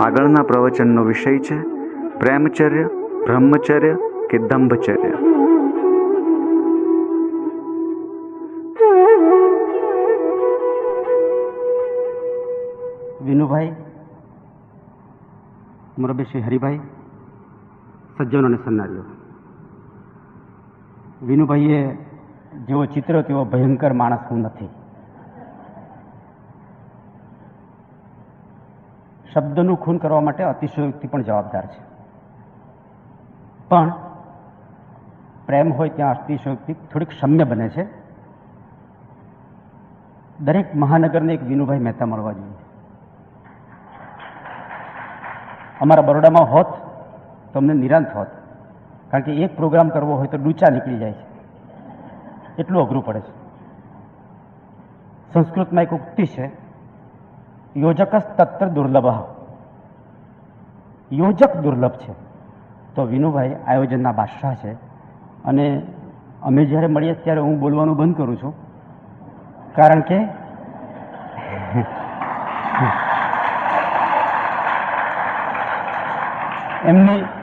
આગળના પ્રવચનનો વિષય છે પ્રેમચર્ય, બ્રહ્મચર્ય કે દંભચર્ય. વિનુભાઈ, મુરબ્બી શ્રી હરિભાઈ, સજ્જનો અને સન્નારીઓ, વિનુભાઈએ જેવો ચિત્ર તેવો ભયંકર માણસ હું નથી. શબ્દનું ખૂન કરવા માટે અતિશયોક્તિ પણ જવાબદાર છે, પણ પ્રેમ હોય ત્યાં અતિશયોક્તિ થોડીક ક્ષમ્ય બને છે. દરેક મહાનગરને એક વિનુભાઈ મહેતા મળવા જોઈએ. અમારા બરોડામાં હોત તો અમને નિરાંત હોત, કારણ કે એક પ્રોગ્રામ કરવો હોય તો ડૂચા નીકળી જાય છે, એટલું અઘરું પડે છે. સંસ્કૃતમાં એક ઉક્તિ છે, યોજકસ તત્ર દુર્લભ. યોજક દુર્લભ છે. તો વિનુભાઈ આયોજનના બાદશાહ છે, અને અમે જ્યારે મળીએ ત્યારે હું બોલવાનું બંધ કરું છું, કારણ કે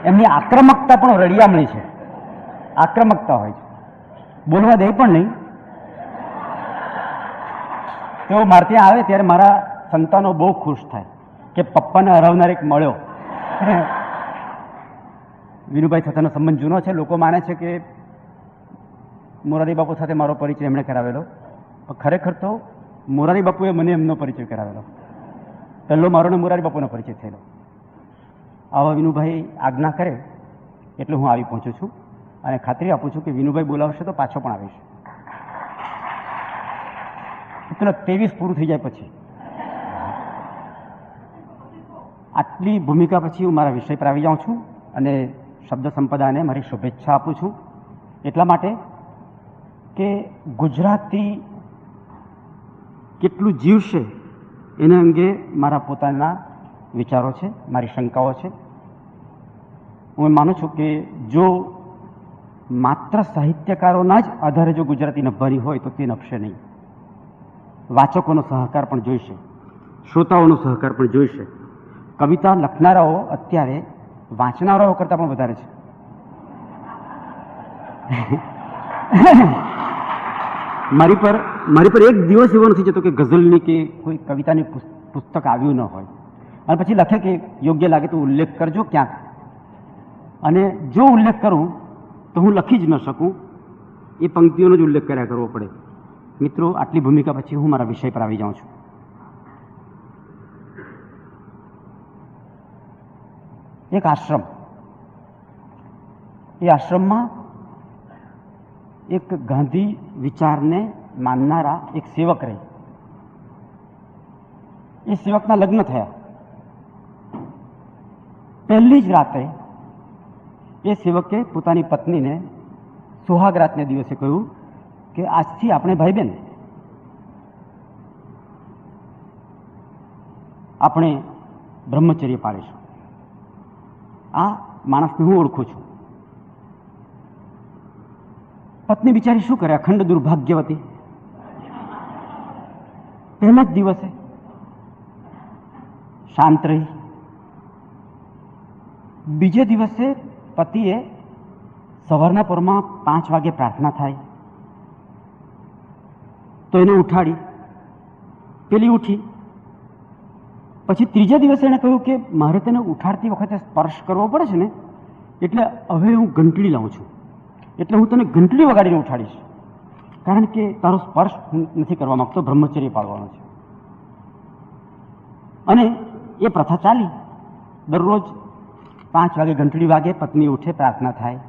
એમની આક્રમકતા પણ રળિયામણી છે. આક્રમકતા હોય છે, બોલવા દે પણ નહીં. તેઓ મારે ત્યાં આવે ત્યારે મારા સંતાનો બહુ ખુશ થાય કે પપ્પાને હરાવનાર એક મળ્યો. વિનુભાઈ સાથેનો સંબંધ જૂનો છે. લોકો માને છે કે મોરારી બાપુ સાથે મારો પરિચય એમણે કરાવેલો, પણ ખરેખર તો મોરારી બાપુએ મને એમનો પરિચય કરાવેલો. પહેલો મારો ને મોરારી બાપુનો પરિચય થયેલો. આવા વિનુભાઈ આજ્ઞા કરે એટલે હું આવી પહોંચું છું, અને ખાતરી આપું છું કે વિનુભાઈ બોલાવશે તો પાછો પણ આવીશ. એટલે 23 પૂરું થઈ જાય પછી. આટલી ભૂમિકા પછી હું મારા વિષય પર આવી જાઉં છું અને શબ્દ સંપદાને મારી શુભેચ્છા આપું છું, એટલા માટે કે ગુજરાતી કેટલું જીવશે એના અંગે મારા પોતાના વિચારો છે, મારી શંકાઓ છે. હું માનું છું કે જો માત્ર સાહિત્યકારોના જ આધારે જો ગુજરાતી નભવાની હોય તો તે નભશે નહીં. વાચકોનો સહકાર પણ જોઈશે, શ્રોતાઓનો સહકાર પણ જોઈશે. કવિતા લખનારાઓ અત્યારે વાંચનારાઓ કરતાં પણ વધારે છે. મારી પર એક દિવસ એવો નથી જતો કે ગઝલની કે કોઈ કવિતાની પુસ્તક આવ્યું ન હોય, અને પછી લખે કે યોગ્ય લાગે તો ઉલ્લેખ કરજો ક્યાંક, અને જો ઉલ્લેખ કરું તો હું લખી જ ન શકું, એ પંક્તિઓનો જ ઉલ્લેખ કર્યા કરવો પડે. મિત્રો, આટલી ભૂમિકા પછી હું મારા વિષય પર આવી જાઉં છું. એક આશ્રમ, એ આશ્રમમાં એક ગાંધી વિચારને માનનારા એક સેવક રહે. એ સેવકના લગ્ન થયા. પહેલી જ રાતે એ સેવકે પોતાની પત્નીને સુહાગરાતને દિવસે કહ્યું કે આજથી આપણે ભાઈ બહેન, આપણે બ્રહ્મચર્ય પાળીશું. આ માણસને હું ઓળખું છું. પત્ની બિચારી શું કરે, અખંડ દુર્ભાગ્યવતી. પહેલા જ દિવસે શાંત રહી. બીજે દિવસે પતિએ સવારના પરમાં 5 વાગે પ્રાર્થના થાય તો એને ઉઠાડી, પેલી ઉઠી. પછી ત્રીજા દિવસે એણે કહ્યું કે મારે તેને ઉઠાડતી વખતે સ્પર્શ કરવો પડે છે ને, એટલે હવે હું ઘંટડી લાવું છું, એટલે હું તને ઘંટડી વગાડીને ઉઠાડીશ, કારણ કે તારો સ્પર્શ હું નથી કરવા માંગતો, બ્રહ્મચર્ય પાળવાનો છે. અને એ પ્રથા ચાલી. દરરોજ 5 વાગે ઘંટડી વાગે, પત્ની ઉઠે, પ્રાર્થના થાય,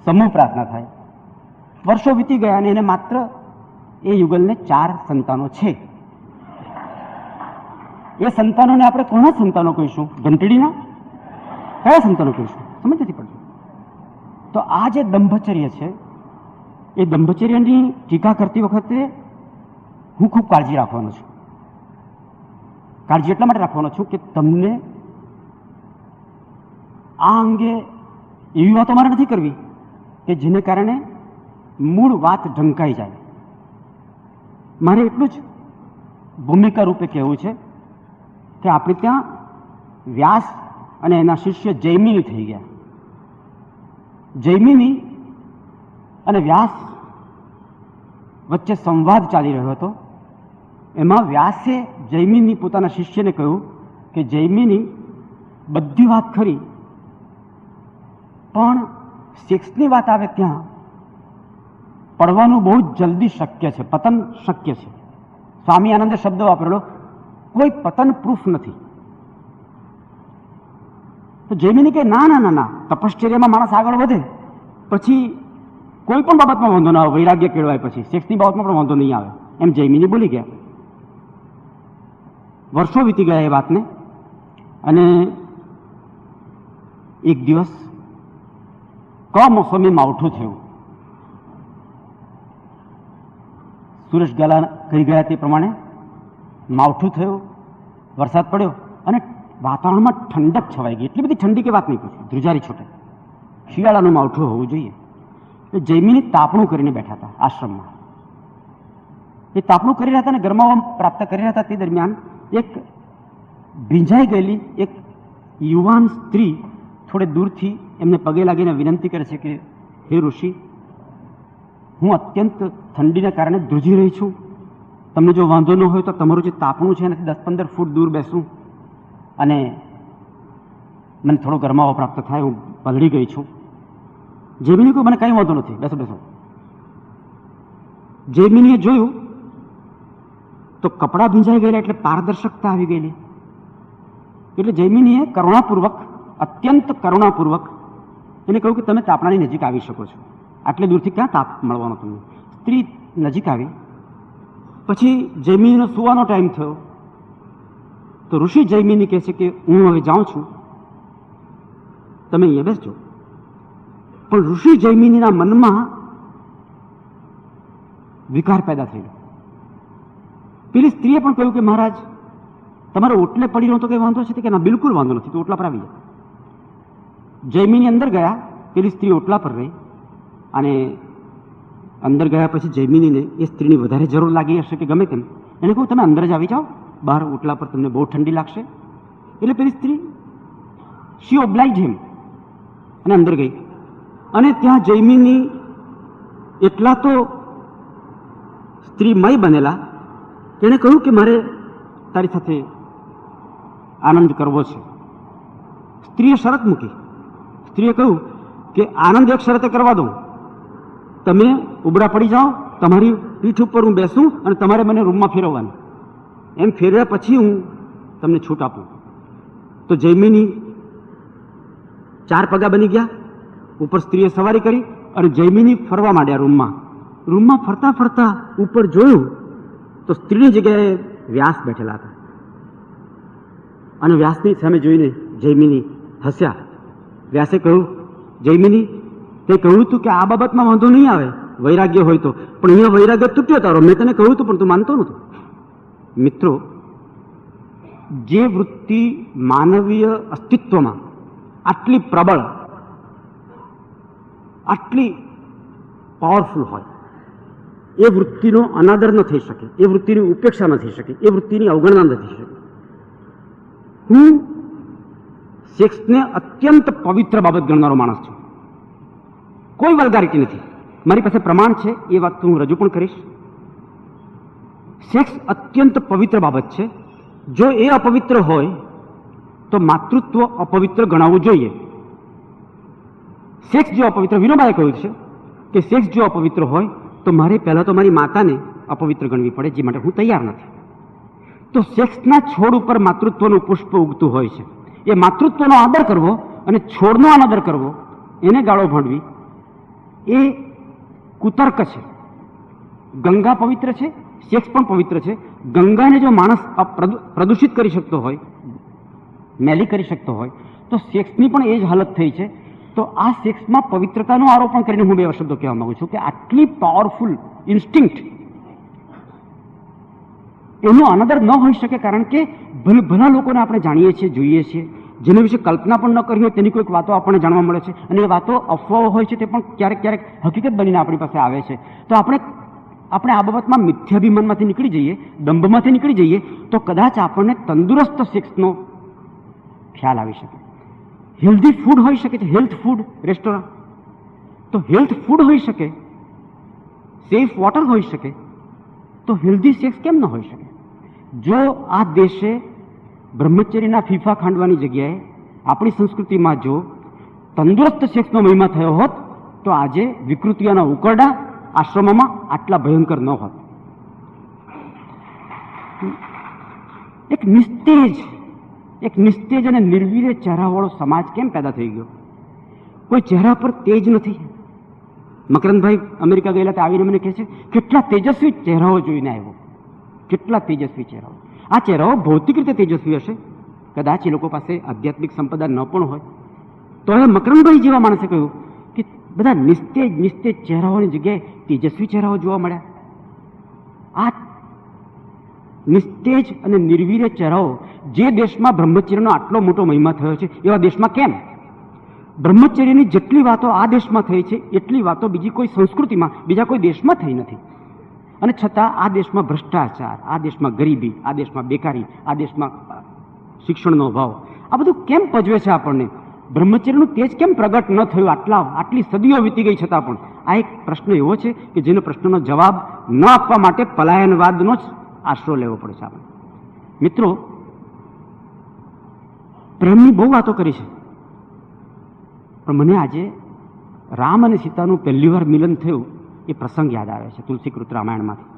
સમૂહ પ્રાર્થના થાય. વર્ષો વીતી ગયા અને એને માત્ર એ યુગલને 4 સંતાનો છે. એ સંતાનોને આપણે કોના સંતાનો કહીશું? ઘંટડીના? કયા સંતાનો કહીશું? સમજ નથી પડતી. તો આ જે દંભચર્ય છે, એ દંભચર્યની ટીકા કરતી વખતે હું ખૂબ કાળજી રાખવાનો છું. કાળજી એટલા માટે રાખવાનો છું કે તમને આ અંગે એવી વાતો મારે નથી કરવી કે જેને કારણે મૂળ વાત ઢંકાઈ જાય. મારે એટલું જ ભૂમિકા રૂપે કહેવું છે કે આપણે ત્યાં વ્યાસ અને એના શિષ્ય જૈમિની થઈ ગયા. જૈમિની અને વ્યાસ વચ્ચે સંવાદ ચાલી રહ્યો હતો. એમાં વ્યાસે જૈમિની પોતાના શિષ્યને કહ્યું કે જૈમિની બધી વાત ખરી, પણ સેક્સની વાત આવે ત્યાં પડવાનું બહુ જ જલ્દી શક્ય છે, પતન શક્ય છે. સ્વામી આનંદે શબ્દ વાપરેલો, કોઈ પતન પ્રૂફ નથી. તો જૈમિની કે ના ના ના ના, તપશ્ચર્યામાં માણસ આગળ વધે પછી કોઈ પણ બાબતમાં વાંધો ના આવે, વૈરાગ્ય કેળવાય પછી સેક્સની બાબતમાં પણ વાંધો નહીં આવે, એમ જૈમિની બોલી ગયા. વર્ષો વીતી ગયા એ વાતને, અને એક દિવસ કમોસમી માવઠું થયું. સુરેશ ગાલા કહી ગયા તે પ્રમાણે માવઠું થયું, વરસાદ પડ્યો અને વાતાવરણમાં ઠંડક છવાઈ ગઈ. એટલી બધી ઠંડી કે વાત નહીં પૂછો, ધ્રુજારી છૂટે. શિયાળાનું માવઠું હોવું જોઈએ. તો જૈમિની તાપણું કરીને બેઠા હતા આશ્રમમાં. એ તાપણું કરી રહ્યા હતા અને ગરમાવો પ્રાપ્ત કરી રહ્યા હતા. તે દરમિયાન એક ભીંજાઈ ગયેલી એક યુવાન સ્ત્રી થોડે દૂરથી એમને પગે લાગીને વિનંતી કરે છે કે હે ઋષિ, હું અત્યંત ઠંડીના કારણે ધ્રુજી રહી છું. તમને જો વાંધો ન હોય તો તમારું જે તાપણું છે એનાથી 10-15 ફૂટ દૂર બેસું અને મને થોડો ગરમાવો પ્રાપ્ત થાય, હું પલળી ગઈ છું. જૈમિની કોઈ મને કંઈ વાંધો નથી, બેસો બેસો. જૈમિનીએ જોયું તો કપડાં ભીંજાઈ ગયેલા એટલે પારદર્શકતા આવી ગયેલી. એટલે જૈમિનીએ કરુણાપૂર્વક, અત્યંત કરુણાપૂર્વક એને કહ્યું કે તમે તાપણાની નજીક આવી શકો છો, આટલે દૂરથી ક્યાં તાપ મળવાનો તમને. સ્ત્રી નજીક આવી. પછી જૈમિનીનો સુવાનો ટાઈમ થયો તો ઋષિ જૈમિની કહે છે કે હું હવે જાઉં છું, તમે અહીંયા બેસજો. પણ ઋષિ જૈમિનીના મનમાં વિકાર પેદા થયો. પેલી સ્ત્રીએ પણ કહ્યું કે મહારાજ, તમારે ઓટલે પડી રહ્યો તો કંઈ વાંધો છે કે ના, બિલકુલ વાંધો નથી, તો ઓટલા પર આવી જાય. જૈમિની અંદર ગયા, પેલી સ્ત્રી ઓટલા પર રહી. અને અંદર ગયા પછી જૈમિનીને એ સ્ત્રીની વધારે જરૂર લાગી હશે કે ગમે તેમ, એને કહું તમે અંદર જ આવી જાઓ, બહાર ઓટલા પર તમને બહુ ઠંડી લાગશે. એટલે પેલી સ્ત્રી શી ઓબ્લાઇઝ હિમ અને અંદર ગઈ. અને ત્યાં જૈમિની એટલા તો સ્ત્રીમય બનેલા, એણે કહ્યું કે મારે તારી સાથે આનંદ કરવો છે. સ્ત્રીએ શરત મૂકી. સ્ત્રીએ કહ્યું કે આનંદ એક શરતે કરવા દઉં, તમે ઉબરા પડી જાઓ, તમારી પીઠ ઉપર હું બેસું અને તમારે મને રૂમમાં ફેરવવાનું, એમ ફેરવ્યા પછી હું તમને છૂટ આપું. તો જૈમિની 4 પગા બની ગયા. ઉપર સ્ત્રીએ સવારી કરી અને જૈમિની ફરવા માંડ્યા રૂમમાં. રૂમમાં ફરતા ફરતા ઉપર જોયું તો સ્ત્રીની જગ્યાએ વ્યાસ બેઠેલા હતા. અને વ્યાસની સામે જોઈને જૈમિની હસ્યા. વ્યાસે કહ્યું, જૈમિની, તે કહ્યું હતું કે આ બાબતમાં વાંધો નહીં આવે, વૈરાગ્ય હોય તો, પણ અહીંયા વૈરાગ્ય તૂટ્યો તારો. મેં તને કહ્યું હતું પણ તું માનતો નહોતો. મિત્રો, જે વૃત્તિ માનવીય અસ્તિત્વમાં આટલી પ્રબળ, આટલી પાવરફુલ હોય, એ વૃત્તિનો અનાદર ન થઈ શકે, એ વૃત્તિની ઉપેક્ષા ન થઈ શકે, એ વૃત્તિની અવગણના ન થઈ શકે. હું સેક્સને અત્યંત પવિત્ર બાબત ગણનારો માણસ છું. કોઈ વલ્ગારિટી નથી. મારી પાસે પ્રમાણ છે, એ વાત હું રજૂ પણ કરીશ. સેક્સ અત્યંત પવિત્ર બાબત છે. જો એ અપવિત્ર હોય તો માતૃત્વ અપવિત્ર ગણાવવું જોઈએ. સેક્સ જો અપવિત્ર, વિનોબાએ કહ્યું છે કે સેક્સ જો અપવિત્ર હોય તો મારે પહેલાં તો મારી માતાને અપવિત્ર ગણવી પડે, જે માટે હું તૈયાર નથી. તો સેક્સના છોડ ઉપર માતૃત્વનું પુષ્પ ઉગતું હોય છે. એ માતૃત્વનો આદર કરવો અને છોડનો અનાદર કરવો, એને ગાળો ભણવી, એ કુતર્ક છે. ગંગા પવિત્ર છે, સેક્સ પણ પવિત્ર છે. ગંગાને જો માણસ પ્રદૂષિત કરી શકતો હોય, મેલી કરી શકતો હોય, તો સેક્સની પણ એ જ હાલત થઈ છે. તો આ સેક્સમાં પવિત્રતાનું આરોપણ કરીને હું 2 શબ્દો કહેવા માંગુ છું કે આટલી પાવરફુલ ઇન્સ્ટિંક્ટ, એનો અનાદર ન હોઈ શકે. કારણ કે ભલા લોકોને આપણે જાણીએ છીએ, જોઈએ છીએ, જેના વિશે કલ્પના પણ ન કરી હોય તેની કોઈક વાતો આપણને જાણવા મળે છે. અને એ વાતો અફવાઓ હોય છે, તે પણ ક્યારેક ક્યારેક હકીકત બનીને આપણી પાસે આવે છે. તો આપણે આ બાબતમાં મિથ્યાભિમાનમાંથી નીકળી જઈએ, દંભમાંથી નીકળી જઈએ, તો કદાચ આપણને તંદુરસ્ત સેક્સનો ખ્યાલ આવી શકે. હેલ્ધી ફૂડ હોઈ શકે છે, હેલ્થ ફૂડ રેસ્ટોરન્ટ, તો હેલ્થ ફૂડ હોઈ શકે, સેફ વોટર હોઈ શકે, તો હેલ્ધી સેક્સ કેમ ન હોઈ શકે? જો આ દેશે બ્રહ્મચર્યના ફીફા ખાંડવાની જગ્યાએ આપણી સંસ્કૃતિમાં જો તંદુરસ્ત સેક્સનો મહિમા થયો હોત તો આજે વિકૃતિઓના ઉકરડા આશ્રમોમાં આટલા ભયંકર ન હોત. એક નિસ્તેજ અને નિર્વીર્ય ચહેરાવાળો સમાજ કેમ પેદા થઈ ગયો? કોઈ ચહેરા પર તેજ નથી. મકરંદભાઈ અમેરિકા ગયેલા તે આવીને મને કહે છે, કેટલા તેજસ્વી ચહેરાઓ જોઈને આવ્યો, કેટલા તેજસ્વી ચહેરાઓ. આ ચહેરાઓ ભૌતિક રીતે તેજસ્વી હશે, કદાચ એ લોકો પાસે આધ્યાત્મિક સંપદા ન પણ હોય, તો હવે મકરંદભાઈ જેવા માણસે કહ્યું કે બધા નિસ્તેજ ચહેરાઓની જગ્યાએ તેજસ્વી ચહેરાઓ જોવા મળ્યા. આ નિસ્તેજ અને નિર્વીર્ય ચહેરાઓ જે દેશમાં બ્રહ્મચર્યનો આટલો મોટો મહિમા થયો છે એવા દેશમાં કેમ? બ્રહ્મચર્યની જેટલી વાતો આ દેશમાં થઈ છે એટલી વાતો બીજી કોઈ સંસ્કૃતિમાં, બીજા કોઈ દેશમાં થઈ નથી. અને છતાં આ દેશમાં ભ્રષ્ટાચાર, આ દેશમાં ગરીબી, આ દેશમાં બેકારી, આ દેશમાં શિક્ષણનો અભાવ, આ બધું કેમ પજવે છે આપણને? બ્રહ્મચર્યનું તેજ કેમ પ્રગટ ન થયું? આટલી સદીઓ વીતી ગઈ છતાં પણ આ એક પ્રશ્ન એવો છે કે જેનો પ્રશ્નનો જવાબ ન આપવા માટે પલાયનવાદનો જ આશરો લેવો પડે છે આપણે. મિત્રો, પ્રેમની બહુ વાતો કરી છે, પણ મને આજે રામ અને સીતાનું પહેલી વાર મિલન થયું એ પ્રસંગ યાદ આવે છે તુલસીકૃત રામાયણમાંથી.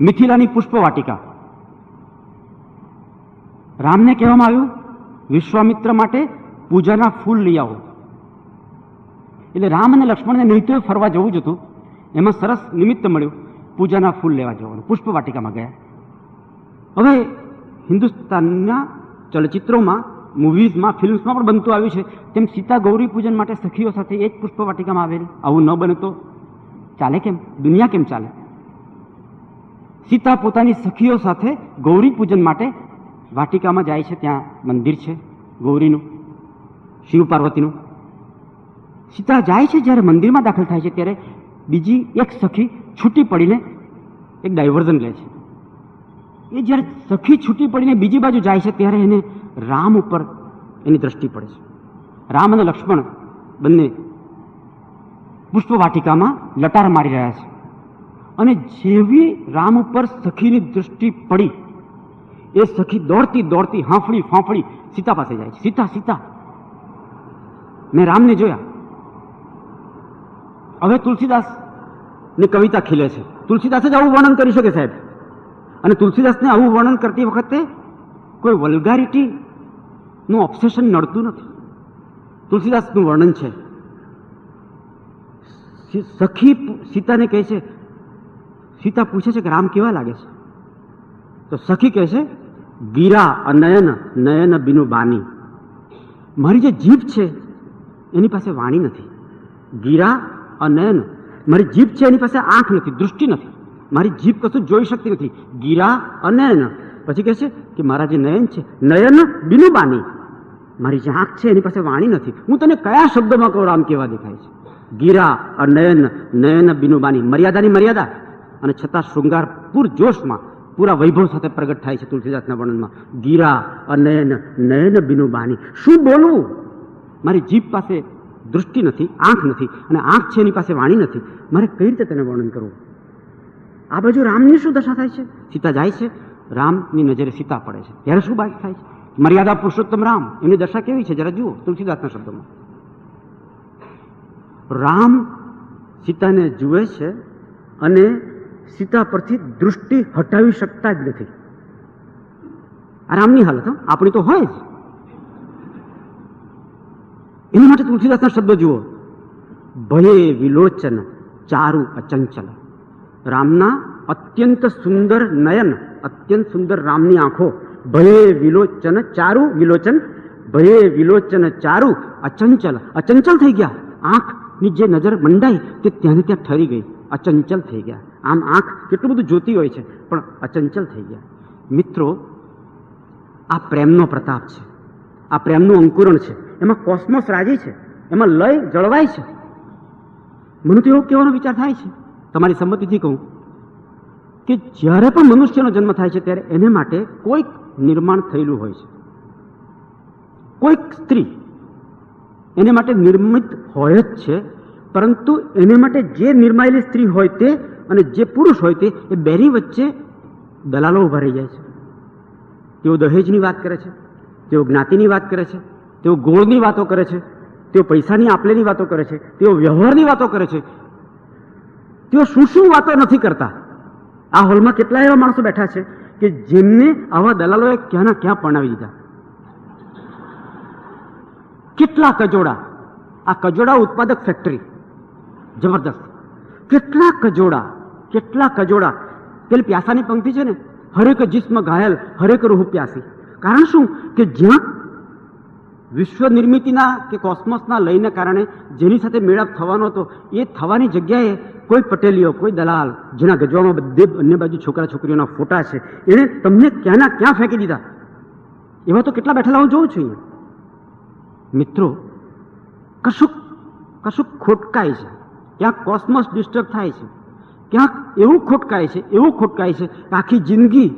મિથિલાની પુષ્પવાટિકા. રામને કહેવામાં આવ્યું વિશ્વામિત્ર માટે પૂજાના ફૂલ લઈ આવો. એટલે રામ અને લક્ષ્મણને નહીં તો ફરવા જવું જ હતું, એમાં સરસ નિમિત્ત મળ્યું, પૂજાના ફૂલ લેવા જવાનું. પુષ્પવાટિકામાં ગયા. હવે હિન્દુસ્તાનના ચલચિત્રોમાં, મૂવીઝમાં, ફિલ્મ્સમાં પણ બનતું આવ્યું છે તેમ સીતા ગૌરી પૂજન માટે સખીઓ સાથે એ જ પુષ્પવાટિકામાં આવેલી. આવું ન બને તો ચાલે કેમ? દુનિયા કેમ ચાલે? સીતા પોતાની સખીઓ સાથે ગૌરી પૂજન માટે વાટિકામાં જાય છે. ત્યાં મંદિર છે ગૌરીનું, શિવ પાર્વતીનું. સીતા જાય છે, જ્યારે મંદિરમાં દાખલ થાય છે ત્યારે બીજી એક સખી છૂટી પડીને એક ડાયવર્ઝન લે છે. એ જ્યારે સખી છૂટી પડીને બીજી બાજુ જાય છે ત્યારે એને રામ ઉપર એની દ્રષ્ટિ પડે છે. રામ અને લક્ષ્મણ બંને પુષ્પવાટિકામાં લટાર મારી રહ્યા છે અને જેવી રામ ઉપર સખીની દ્રષ્ટિ પડી એ સખી દોડતી દોડતી હાંફળી ફાંફળી સીતા પાસે જાય છે. સીતા, સીતા, મેં રામને જોયા. હવે તુલસીદાસની કવિતા ખીલે છે. તુલસીદાસ જ આવું વર્ણન કરી શકે સાહેબ. અને તુલસીદાસને આવું વર્ણન કરતી વખતે કોઈ વલ્ગારિટીનું ઓબ્સેશન નડતું નથી. તુલસીદાસનું વર્ણન છે. સખી સીતાને કહે છે, સીતા પૂછે છે કે રામ કેવા લાગે છે? તો સખી કહે છે, ગીરા અનયન નયન બિનુ બાની. મારી જે જીભ છે એની પાસે વાણી નથી. ગીરા અનયન, મારી જીભ છે એની પાસે આંખ નથી, દૃષ્ટિ નથી, મારી જીભ કશું જોઈ શકતી નથી. ગીરા અનયન. પછી કહે છે કે મારા જે નયન છે, નયન બિનુ બાની, મારી જે આંખ છે એની પાસે વાણી નથી. હું તને કયા શબ્દમાં કહું રામ કેવા દેખાય છે? ગીરા અનયન નયન બિનુ બાની. મર્યાદાની મર્યાદા અને છતાં શૃંગાર પૂર જોશમાં, પૂરા વૈભવ સાથે પ્રગટ થાય છે તુલસીદાસના વર્ણનમાં. ગીરા અનયન નયન બિનુ બાની. શું બોલવું? મારી જીભ પાસે દૃષ્ટિ નથી, આંખ નથી, અને આંખ છે એની પાસે વાણી નથી. મારે કઈ રીતે તેને વર્ણન કરવું? આ બાજુ રામની શું દશા થાય છે? સીતા જાય છે, રામની નજરે સીતા પડે છે, ત્યારે શું બાકી થાય છે? મર્યાદા પુરુષોત્તમ રામ, એની દશા કેવી છે જરા જુઓ તુલસીદાસના શબ્દોમાં. રામ સીતાને જુએ છે અને સીતા પરથી દૃષ્ટિ હટાવી શકતા જ નથી. આ રામની હાલત, આપણી તો હોય જ. એના માટે તુલસીદાસના શબ્દો જુઓ, ભયે વિલોચન ચારુ અચંચલ. રામના અત્યંત સુંદર નયન, અત્યંત સુંદર રામની આંખો. ભયે વિલોચન ચારુ, વિલોચન, ભયે વિલોચન ચારુ અચંચલ. અચંચલ થઈ ગયા. આંખની જે નજર મંડાઈ તે ત્યાં ત્યાં ઠરી ગઈ, અચંચલ થઈ ગયા. આમ આંખ કેટલું બધું જોતી હોય છે પણ અચંચલ થઈ ગયા. મિત્રો, આ પ્રેમનો પ્રતાપ છે, આ પ્રેમનું અંકુરણ છે. એમાં કોસ્મોસ રાજી છે, એમાં લય જળવાય છે. મને તો એવો કહેવાનો વિચાર થાય છે, તમારી સંમતિથી કહું, કે જ્યારે પણ મનુષ્યનો જન્મ થાય છે ત્યારે એને માટે કોઈક નિર્માણ થયેલું હોય છે. કોઈક સ્ત્રી એને માટે નિર્મિત હોય જ છે, પરંતુ એને માટે જે નિર્માયેલી સ્ત્રી હોય તે અને જે પુરુષ હોય તે એ બેની વચ્ચે દલાલો ઉભા રહી જાય છે. તેઓ દહેજની વાત કરે છે, તેઓ જ્ઞાતિની વાત કરે છે, તેઓ ગોળની વાતો કરે છે, તેઓ પૈસાની આપલેની વાતો કરે છે, તેઓ વ્યવહારની વાતો કરે છે. તેઓ શું શું વાતો નથી કરતા. આ હોલમાં કેટલા એવા માણસો બેઠા છે કે જેમને આવા દલાલોએ ક્યાંના ક્યાં પરણાવી દીધા. કેટલા કજોડા, આ કજોડા ઉત્પાદક ફેક્ટરી જબરદસ્ત. કેટલા કજોડા. પેલી પ્યાસાની પંક્તિ છે ને, હરેક જિસ્મ ઘાયલ હરેક રૂહ પ્યાસી. કારણ શું કે જ્યાં વિશ્વ નિર્મિતિના કે કોસ્મોસના લયને કારણે જેની સાથે મેળાપ થવાનો હતો એ થવાની જગ્યાએ કોઈ પટેલીઓ, કોઈ દલાલ, જેના ગજવામાં બધે બંને બાજુ છોકરા છોકરીઓના ફોટા છે, એણે તમને ક્યાંના ક્યાં ફેંકી દીધા. એવા તો કેટલા બેઠેલા હું જોઉં છું અહીંયા. મિત્રો, કશુંક ખોટકાય છે, ક્યાંક કોસ્મોસ ડિસ્ટર્બ થાય છે, ક્યાંક એવું ખોટકાય છે કે આખી જિંદગી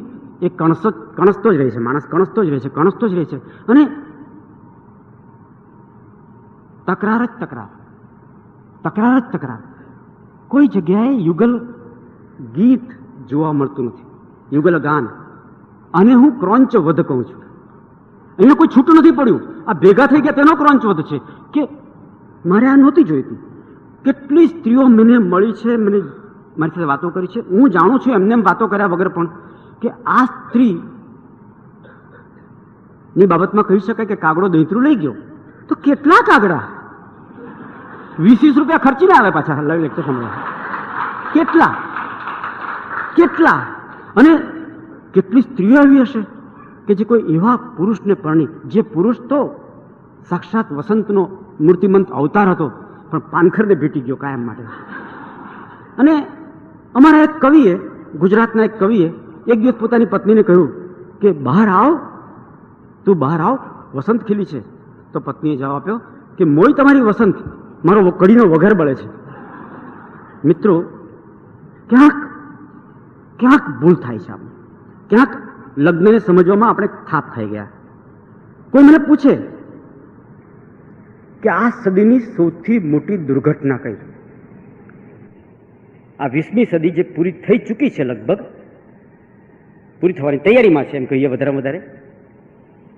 એ કણસતો જ રહે છે. માણસ કણસતો જ રહે છે અને તકરાર જ તકરાર. કોઈ જગ્યાએ યુગલ ગીત જોવા મળતું નથી, યુગલ ગાન. આને હું ક્રોંચ વધ કહું છું. અહીંયા કોઈ છૂટું નથી પડ્યું. આ ભેગા થઈ ગયા તેનો ક્રોંચ વધ છે કે મારે આ નહોતી જોઈતી. કેટલી સ્ત્રીઓ મને મળી છે, મને મારી સાથે વાતો કરી છે. હું જાણું છું એમને વાતો કર્યા વગર પણ કે આ સ્ત્રી ની બાબતમાં કહી શકાય કે કાગડો દહીત્રું લઈ ગયો. તો કેટલા કાગડા 20-20 રૂપિયા ખર્ચીને આવે પાછા લેક્ચર સાંભળવા. કેટલા અને કેટલી સ્ત્રીઓ આવી હશે કે જે કોઈ એવા પુરુષને પરણી, જે પુરુષ તો સાક્ષાત વસંતનો મૂર્તિમંત અવતાર હતો પણ પાનખરને ભેટી ગયો કાયમ માટે. અને અમારા એક કવિએ, ગુજરાતના એક કવિએ એક દિવસ પોતાની પત્નીને કહ્યું કે બહાર આવ, વસંત ખીલી છે. તો પત્નીએ જવાબ આપ્યો કે મોય તમારી વસંત, મારો કડીનો વઘાર બળે છે. મિત્રો, ક્યાંક ભૂલ થાય છે. આપણે ક્યાંક લગ્નને સમજવામાં આપણે થાપ ખાઈ ગયા. કોઈ મને પૂછે કે આ સદીની સૌથી મોટી દુર્ઘટના કઈ? આ 20મી સદી જે પૂરી થઈ ચૂકી છે, લગભગ પૂરી થવાની તૈયારીમાં છે એમ કહીએ વધારે.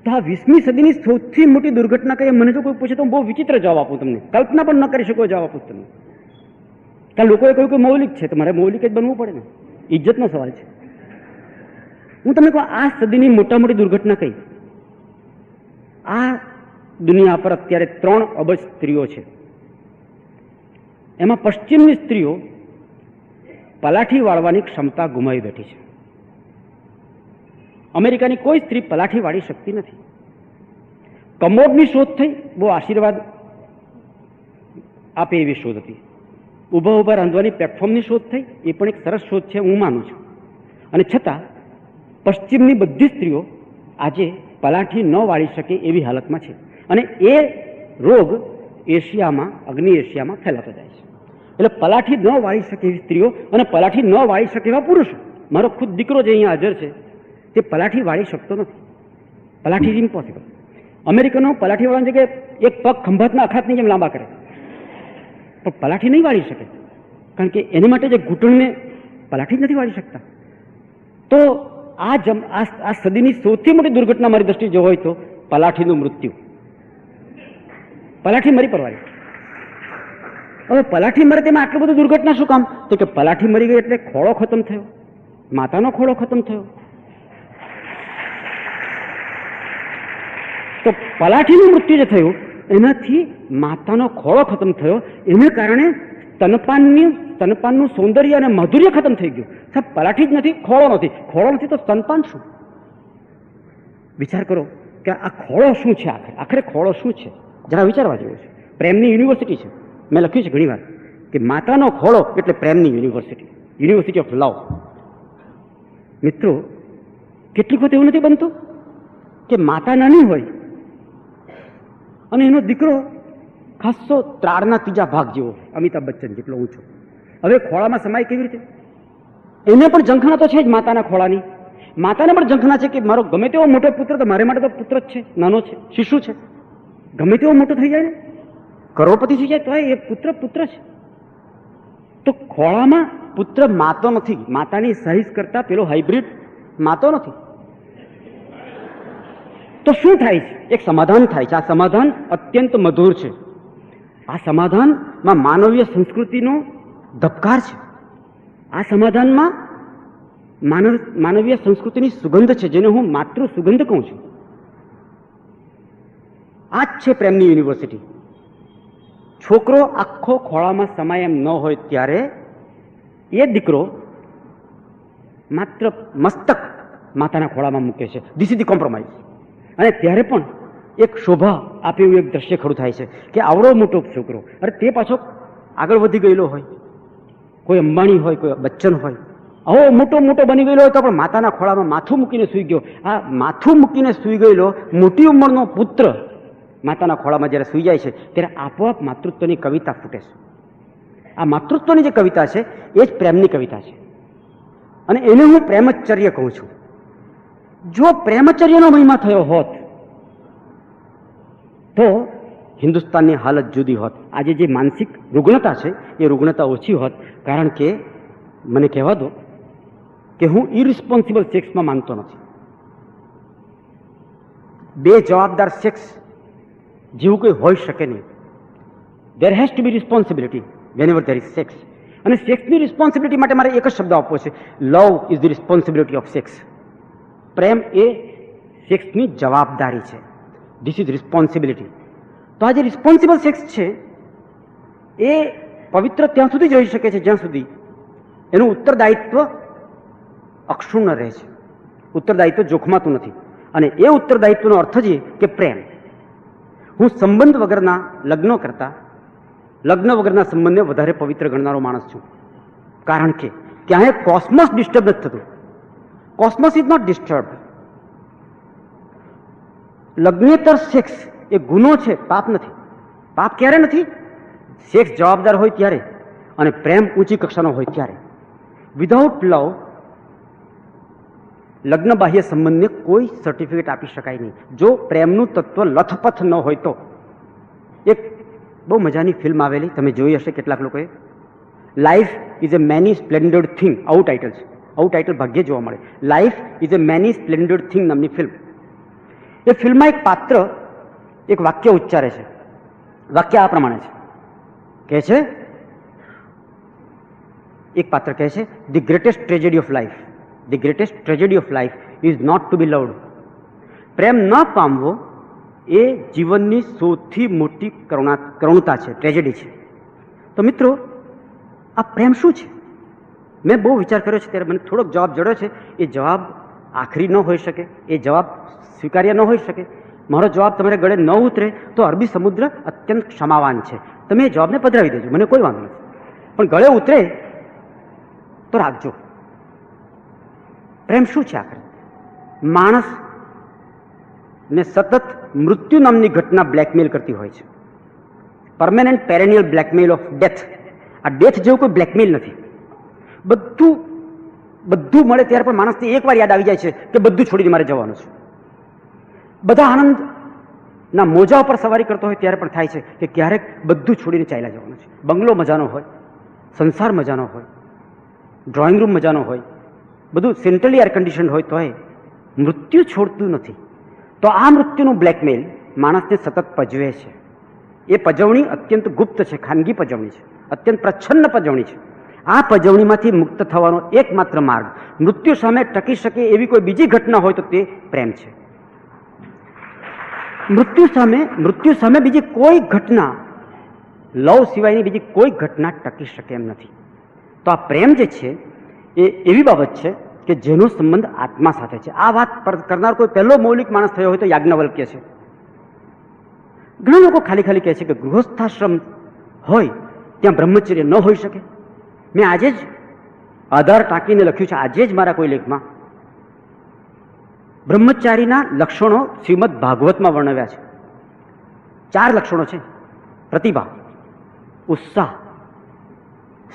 તો આ 20મી સદીની સૌથી મોટી દુર્ઘટના કઈ? મને જો કોઈ પૂછે તો હું બહુ વિચિત્ર જવાબ આપું તમને, કલ્પના પણ ન કરી શકો જવાબ આપું તમને. કારણ લોકોએ કહ્યું કે મૌલિક છે, તો મારે મૌલિક જ બનવું પડે ને, ઇજ્જતનો સવાલ છે. હું તમને કહું, આ સદીની મોટા મોટી દુર્ઘટના કઈ? આ દુનિયા પર અત્યારે 3 અબજ સ્ત્રીઓ છે. એમાં પશ્ચિમની સ્ત્રીઓ પલાઠી વાળવાની ક્ષમતા ગુમાવી બેઠી છે. અમેરિકાની કોઈ સ્ત્રી પલાઠી વાળી શકતી નથી. કમોડની શોધ થઈ, બહુ આશીર્વાદ આપે એવી શોધ હતી. ઊભા રાંધવાની પ્લેટફોર્મની શોધ થઈ, એ પણ એક સરસ શોધ છે, હું માનું છું. અને છતાં પશ્ચિમની બધી સ્ત્રીઓ આજે પલાઠી ન વાળી શકે એવી હાલતમાં છે. અને એ રોગ એશિયામાં, અગ્નિ એશિયામાં ફેલાતો જાય છે. એટલે પલાઠી ન વાળી શકે એવી સ્ત્રીઓ અને પલાઠી ન વાળી શકે એવા પુરુષો. મારો ખુદ દીકરો જે અહીંયા હાજર છે તે પલાઠી વાળી શકતો નથી. પલાઠી ઇઝ ઇમ્પોસિબલ. અમેરિકનો પલાઠી વાળવાની જગ્યાએ એક પગ ખંભાતના અખાતની જેમ લાંબા કરે, પણ પલાઠી નહીં વાળી શકે, કારણ કે એની માટે જે ઘૂંટણને પલાઠી જ નથી વાળી શકતા. તો આ સદીની સૌથી મોટી દુર્ઘટના મારી દ્રષ્ટિએ જો હોય તો પલાઠીનું મૃત્યુ. પલાઠી મરી પરવારી. હવે પલાઠી મરે તેમાં આટલું બધું દુર્ઘટના શું કામ? તો કે પલાઠી મરી ગઈ એટલે ખોળો ખતમ થયો, માતાનો ખોળો ખતમ થયો. તો પલાઠીનું મૃત્યુ જે થયું એનાથી માતાનો ખોળો ખતમ થયો, એને કારણે સ્તનપાનનું સૌંદર્ય અને માધુર્ય ખતમ થઈ ગયું. સાહેબ, પલાઠી જ નથી, ખોળો નથી તો સ્તનપાન શું? વિચાર કરો કે આ ખોળો શું છે? આખરે ખોળો શું છે? જરા વિચારવા જેવું છે. પ્રેમની યુનિવર્સિટી છે. મેં લખ્યું છે ઘણી વાર કે માતાનો ખોળો એટલે પ્રેમની યુનિવર્સિટી ઓફ લવ. મિત્રો, કેટલીક વખત એવું નથી બનતું કે માતા નાની હોય અને એનો દીકરો ખાસો ત્રાળના 3જા ભાગ જેવો, અમિતાભ બચ્ચન જેટલો ઊંચો. હવે ખોળામાં સમાય કેવી રીતે? એને પણ ઝંખના તો છે જ માતાના ખોળાની. માતાને પણ ઝંખના છે કે મારો ગમે તેવો મોટો પુત્ર, તો મારે માટે તો પુત્ર જ છે, નાનો છે, શિશુ છે. ગમે તેવો મોટો થઈ જાય ને, કરોડપતિ થઈ જાય તો એ પુત્ર પુત્ર છે. તો ખોળામાં પુત્ર માતો નથી, માતાની સાઈઝ કરતા પેલો હાઇબ્રિડ માતો નથી. તો શું થાય છે? એક સમાધાન થાય છે. આ સમાધાન અત્યંત મધુર છે. આ સમાધાનમાં માનવીય સંસ્કૃતિનો ધબકાર છે. આ સમાધાનમાં માનવીય સંસ્કૃતિની સુગંધ છે, જેને હું માતૃ સુગંધ કહું છું. આ જ છે પ્રેમની યુનિવર્સિટી. છોકરો આખો ખોળામાં સમાય એમ ન હોય ત્યારે એ દીકરો માત્ર મસ્તક માતાના ખોળામાં મૂકે છે. This is the compromise. અને ત્યારે પણ એક શોભા આપે એવું એક દ્રશ્ય ખડું થાય છે કે આવડો મોટો છોકરો, અરે તે પાછો આગળ વધી ગયેલો હોય, કોઈ અંબાણી હોય, કોઈ બચ્ચન હોય, આવો મોટો મોટો બની ગયેલો હોય તો પણ માતાના ખોળામાં માથું મૂકીને સૂઈ ગયો. આ માથું મૂકીને સૂઈ ગયેલો મોટી ઉંમરનો પુત્ર માતાના ખોળામાં જ્યારે સૂઈ જાય છે ત્યારે આપોઆપ માતૃત્વની કવિતા ફૂટે છે. આ માતૃત્વની જે કવિતા છે એ જ પ્રેમની કવિતા છે, અને એને હું પ્રેમચર્ય કહું છું. જો પ્રેમચર્યનો મહિમા થયો હોત તો હિન્દુસ્તાનની હાલત જુદી હોત. આજે જે માનસિક રુગ્ણતા છે એ રુગ્ણતા ઓછી હોત, કારણ કે મને કહેવા દો કે હું ઇરિસ્પોન્સિબલ સેક્સમાં માનતો નથી. બે જવાબદાર સેક્સ જેવું કોઈ હોઈ શકે નહીં. There has to be responsibility whenever there is sex. અને સેક્સની રિસ્પોન્સિબિલિટી માટે મારે એક જ શબ્દ આપવો છે, love is the responsibility of sex. પ્રેમ એ સેક્સની જવાબદારી છે. This is responsibility. તો આ જે રિસ્પોન્સિબલ સેક્સ છે એ પવિત્ર ત્યાં સુધી જ રહી શકે છે જ્યાં સુધી એનું ઉત્તરદાયિત્વ અક્ષુણ્ણ રહે છે, ઉત્તરદાયિત્વ જોખમાતું નથી. અને એ ઉત્તરદાયિત્વનો અર્થ જ એ કે પ્રેમ. હું સંબંધ વગરના લગ્નો કરતા લગ્ન વગરના સંબંધને વધારે પવિત્ર ગણનારો માણસ છું, કારણ કે ત્યાં કોસ્મોસ ડિસ્ટર્બ નથી થતું. Cosmos is not disturb. લગ્નેતર સેક્સ એ ગુનો છે, પાપ નથી. પાપ ક્યારે નથી? સેક્સ જવાબદાર હોય ત્યારે અને પ્રેમ ઊંચી કક્ષાનો હોય ત્યારે. વિધાઉટ લવ લગ્ન બાહ્ય સંબંધને કોઈ સર્ટિફિકેટ આપી શકાય નહીં. જો પ્રેમનું તત્વ લથપથ ન હોય તો. એક બહુ મજાની ફિલ્મ આવેલી, તમે જોઈ હશે કેટલાક લોકોએ, life is a many splendoured thing. આવું ટાઇટલ છે. આવું ટાઇટલ ભાગ્યે જોવા મળે. Life is a many splendoured thing નામની ફિલ્મ. એ ફિલ્મમાં એક પાત્ર એક વાક્ય ઉચ્ચારે છે. વાક્ય આ પ્રમાણે છે, કહે છે, એક પાત્ર કહે છે, the greatest tragedy of life, the greatest tragedy of life is not to be loved. પ્રેમ ન પામવો એ જીવનની સૌથી મોટી કરુણતા છે, ટ્રેજેડી છે. તો મિત્રો, આ પ્રેમ શું છે? મેં બહુ વિચાર કર્યો છે ત્યારે મને થોડોક જવાબ જડ્યો છે. એ જવાબ આખરી ન હોઈ શકે, એ જવાબ સ્વીકાર્ય ન હોઈ શકે. મારો જવાબ તમારે ગળે ન ઉતરે તો અરબી સમુદ્ર અત્યંત ક્ષમાવાન છે. તમે એ જવાબને પધરાવી દેજો, મને કોઈ વાંધો નથી. પણ ગળે ઉતરે તો રાખજો. પ્રેમ શું છે આખરે? માણસ ને સતત મૃત્યુ નામની ઘટના બ્લેકમેલ કરતી હોય છે. Permanent perennial blackmail of death. આ ડેથ જેવું કોઈ બ્લેકમેલ નથી. બધું મળે ત્યારે પણ માણસને એકવાર યાદ આવી જાય છે કે બધું છોડીને મારે જવાનું છે. બધા આનંદના મોજા ઉપર સવારી કરતો હોય ત્યારે પણ થાય છે કે ક્યારેક બધું છોડીને ચાલ્યા જવાનું છે. બંગલો મજાનો હોય, સંસાર મજાનો હોય, ડ્રોઈંગ રૂમ મજાનો હોય, બધું સેન્ટ્રલી એર કન્ડિશન હોય, તોય મૃત્યુ છોડતું નથી. તો આ મૃત્યુનું બ્લેકમેલ માણસને સતત પજવે છે. એ પજવણી અત્યંત ગુપ્ત છે, ખાનગી પજવણી છે, અત્યંત પ્રચ્છન્ન પજવણી છે. આ પજવણીમાંથી મુક્ત થવાનો એકમાત્ર માર્ગ, મૃત્યુ સામે ટકી શકે એવી કોઈ બીજી ઘટના હોય તો તે પ્રેમ છે. મૃત્યુ સામે બીજી કોઈ ઘટના, લવ સિવાયની બીજી કોઈ ઘટના ટકી શકે એમ નથી. તો આ પ્રેમ જે છે એ એવી બાબત છે કે જેનો સંબંધ આત્મા સાથે છે. આ વાત કરનાર કોઈ પહેલો મૌલિક માણસ થયો હોય તો યાજ્ઞવલ્ક્ય છે. ઘણા લોકો ખાલી કહે છે કે ગૃહસ્થાશ્રમ હોય ત્યાં બ્રહ્મચર્ય ન હોઈ શકે. મેં આજે જ આધાર ટાંકીને લખ્યું છે, આજે જ મારા કોઈ લેખમાં, બ્રહ્મચારીના લક્ષણો શ્રીમદ ભાગવતમાં વર્ણવ્યા છે. 4 લક્ષણો છે: પ્રતિભા, ઉત્સાહ,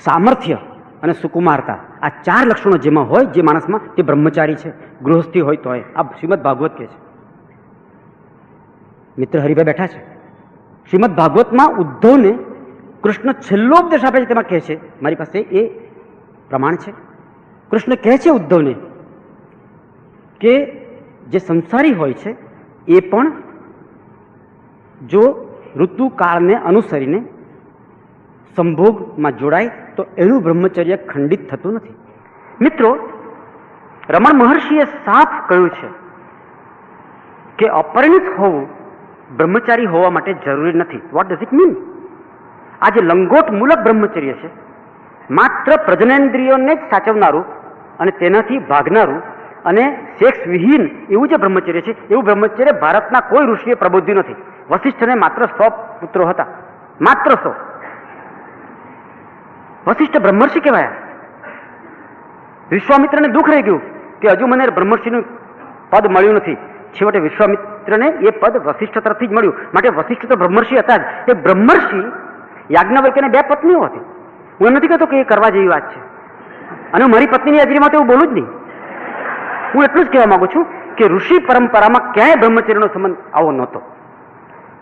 સામર્થ્ય અને સુકુમારતા. આ 4 લક્ષણો જેમાં હોય, જે માણસમાં, તે બ્રહ્મચારી છે. ગૃહસ્થી હોય તો આ શ્રીમદ ભાગવત કહે છે. મિત્ર હરિભાઈ બેઠા છે, શ્રીમદ ભાગવતમાં ઉદ્ધવને કૃષ્ણ છેલ્લો ઉપદેશ આપે છે, તેમાં કહે છે, મારી પાસે એ પ્રમાણ છે, કૃષ્ણ કહે છે ઉદ્ધવને કે જે સંસારી હોય છે એ પણ જો ઋતુકાળને અનુસરીને સંભોગમાં જોડાય તો એનું બ્રહ્મચર્ય ખંડિત થતું નથી. મિત્રો, રમણ મહર્ષિએ સાફ કહ્યું છે કે અપરિણિત હોવું બ્રહ્મચારી હોવા માટે જરૂરી નથી. What does it mean? આ જે લંગોટ મૂલક બ્રહ્મચર્ય છે, માત્ર પ્રજનનેન્દ્રિયોને જ સાચવનારું અને તેનાથી ભાગનારું અને સેક્સ વિહીન એવું જે બ્રહ્મચર્ય છે, એવું બ્રહ્મચર્ય ભારતના કોઈ ઋષિએ પ્રબોધ્યું નથી. વશિષ્ઠને માત્ર 100 પુત્રો હતા, માત્ર 100. વશિષ્ઠ બ્રહ્મર્ષિ કહેવાયા. વિશ્વામિત્રને દુઃખ રહી ગયું કે હજુ મને બ્રહ્મર્ષિનું પદ મળ્યું નથી. છેવટે વિશ્વામિત્રને એ પદ વશિષ્ઠ તરફથી જ મળ્યું. માટે વશિષ્ઠ તો બ્રહ્મર્ષિ હતા જ. એ બ્રહ્મર્ષિ યાજ્ઞવલ્ક્યને 2 પત્નીઓ હતી. હું એમ નથી કહેતો કે એ કરવા જેવી વાત છે, અને મારી પત્નીની હાજરીમાં તો એવું બોલું જ નહીં. હું એટલું જ કહેવા માંગુ છું કે ઋષિ પરંપરામાં ક્યાંય બ્રહ્મચર્યનો સંબંધ આવો નહોતો.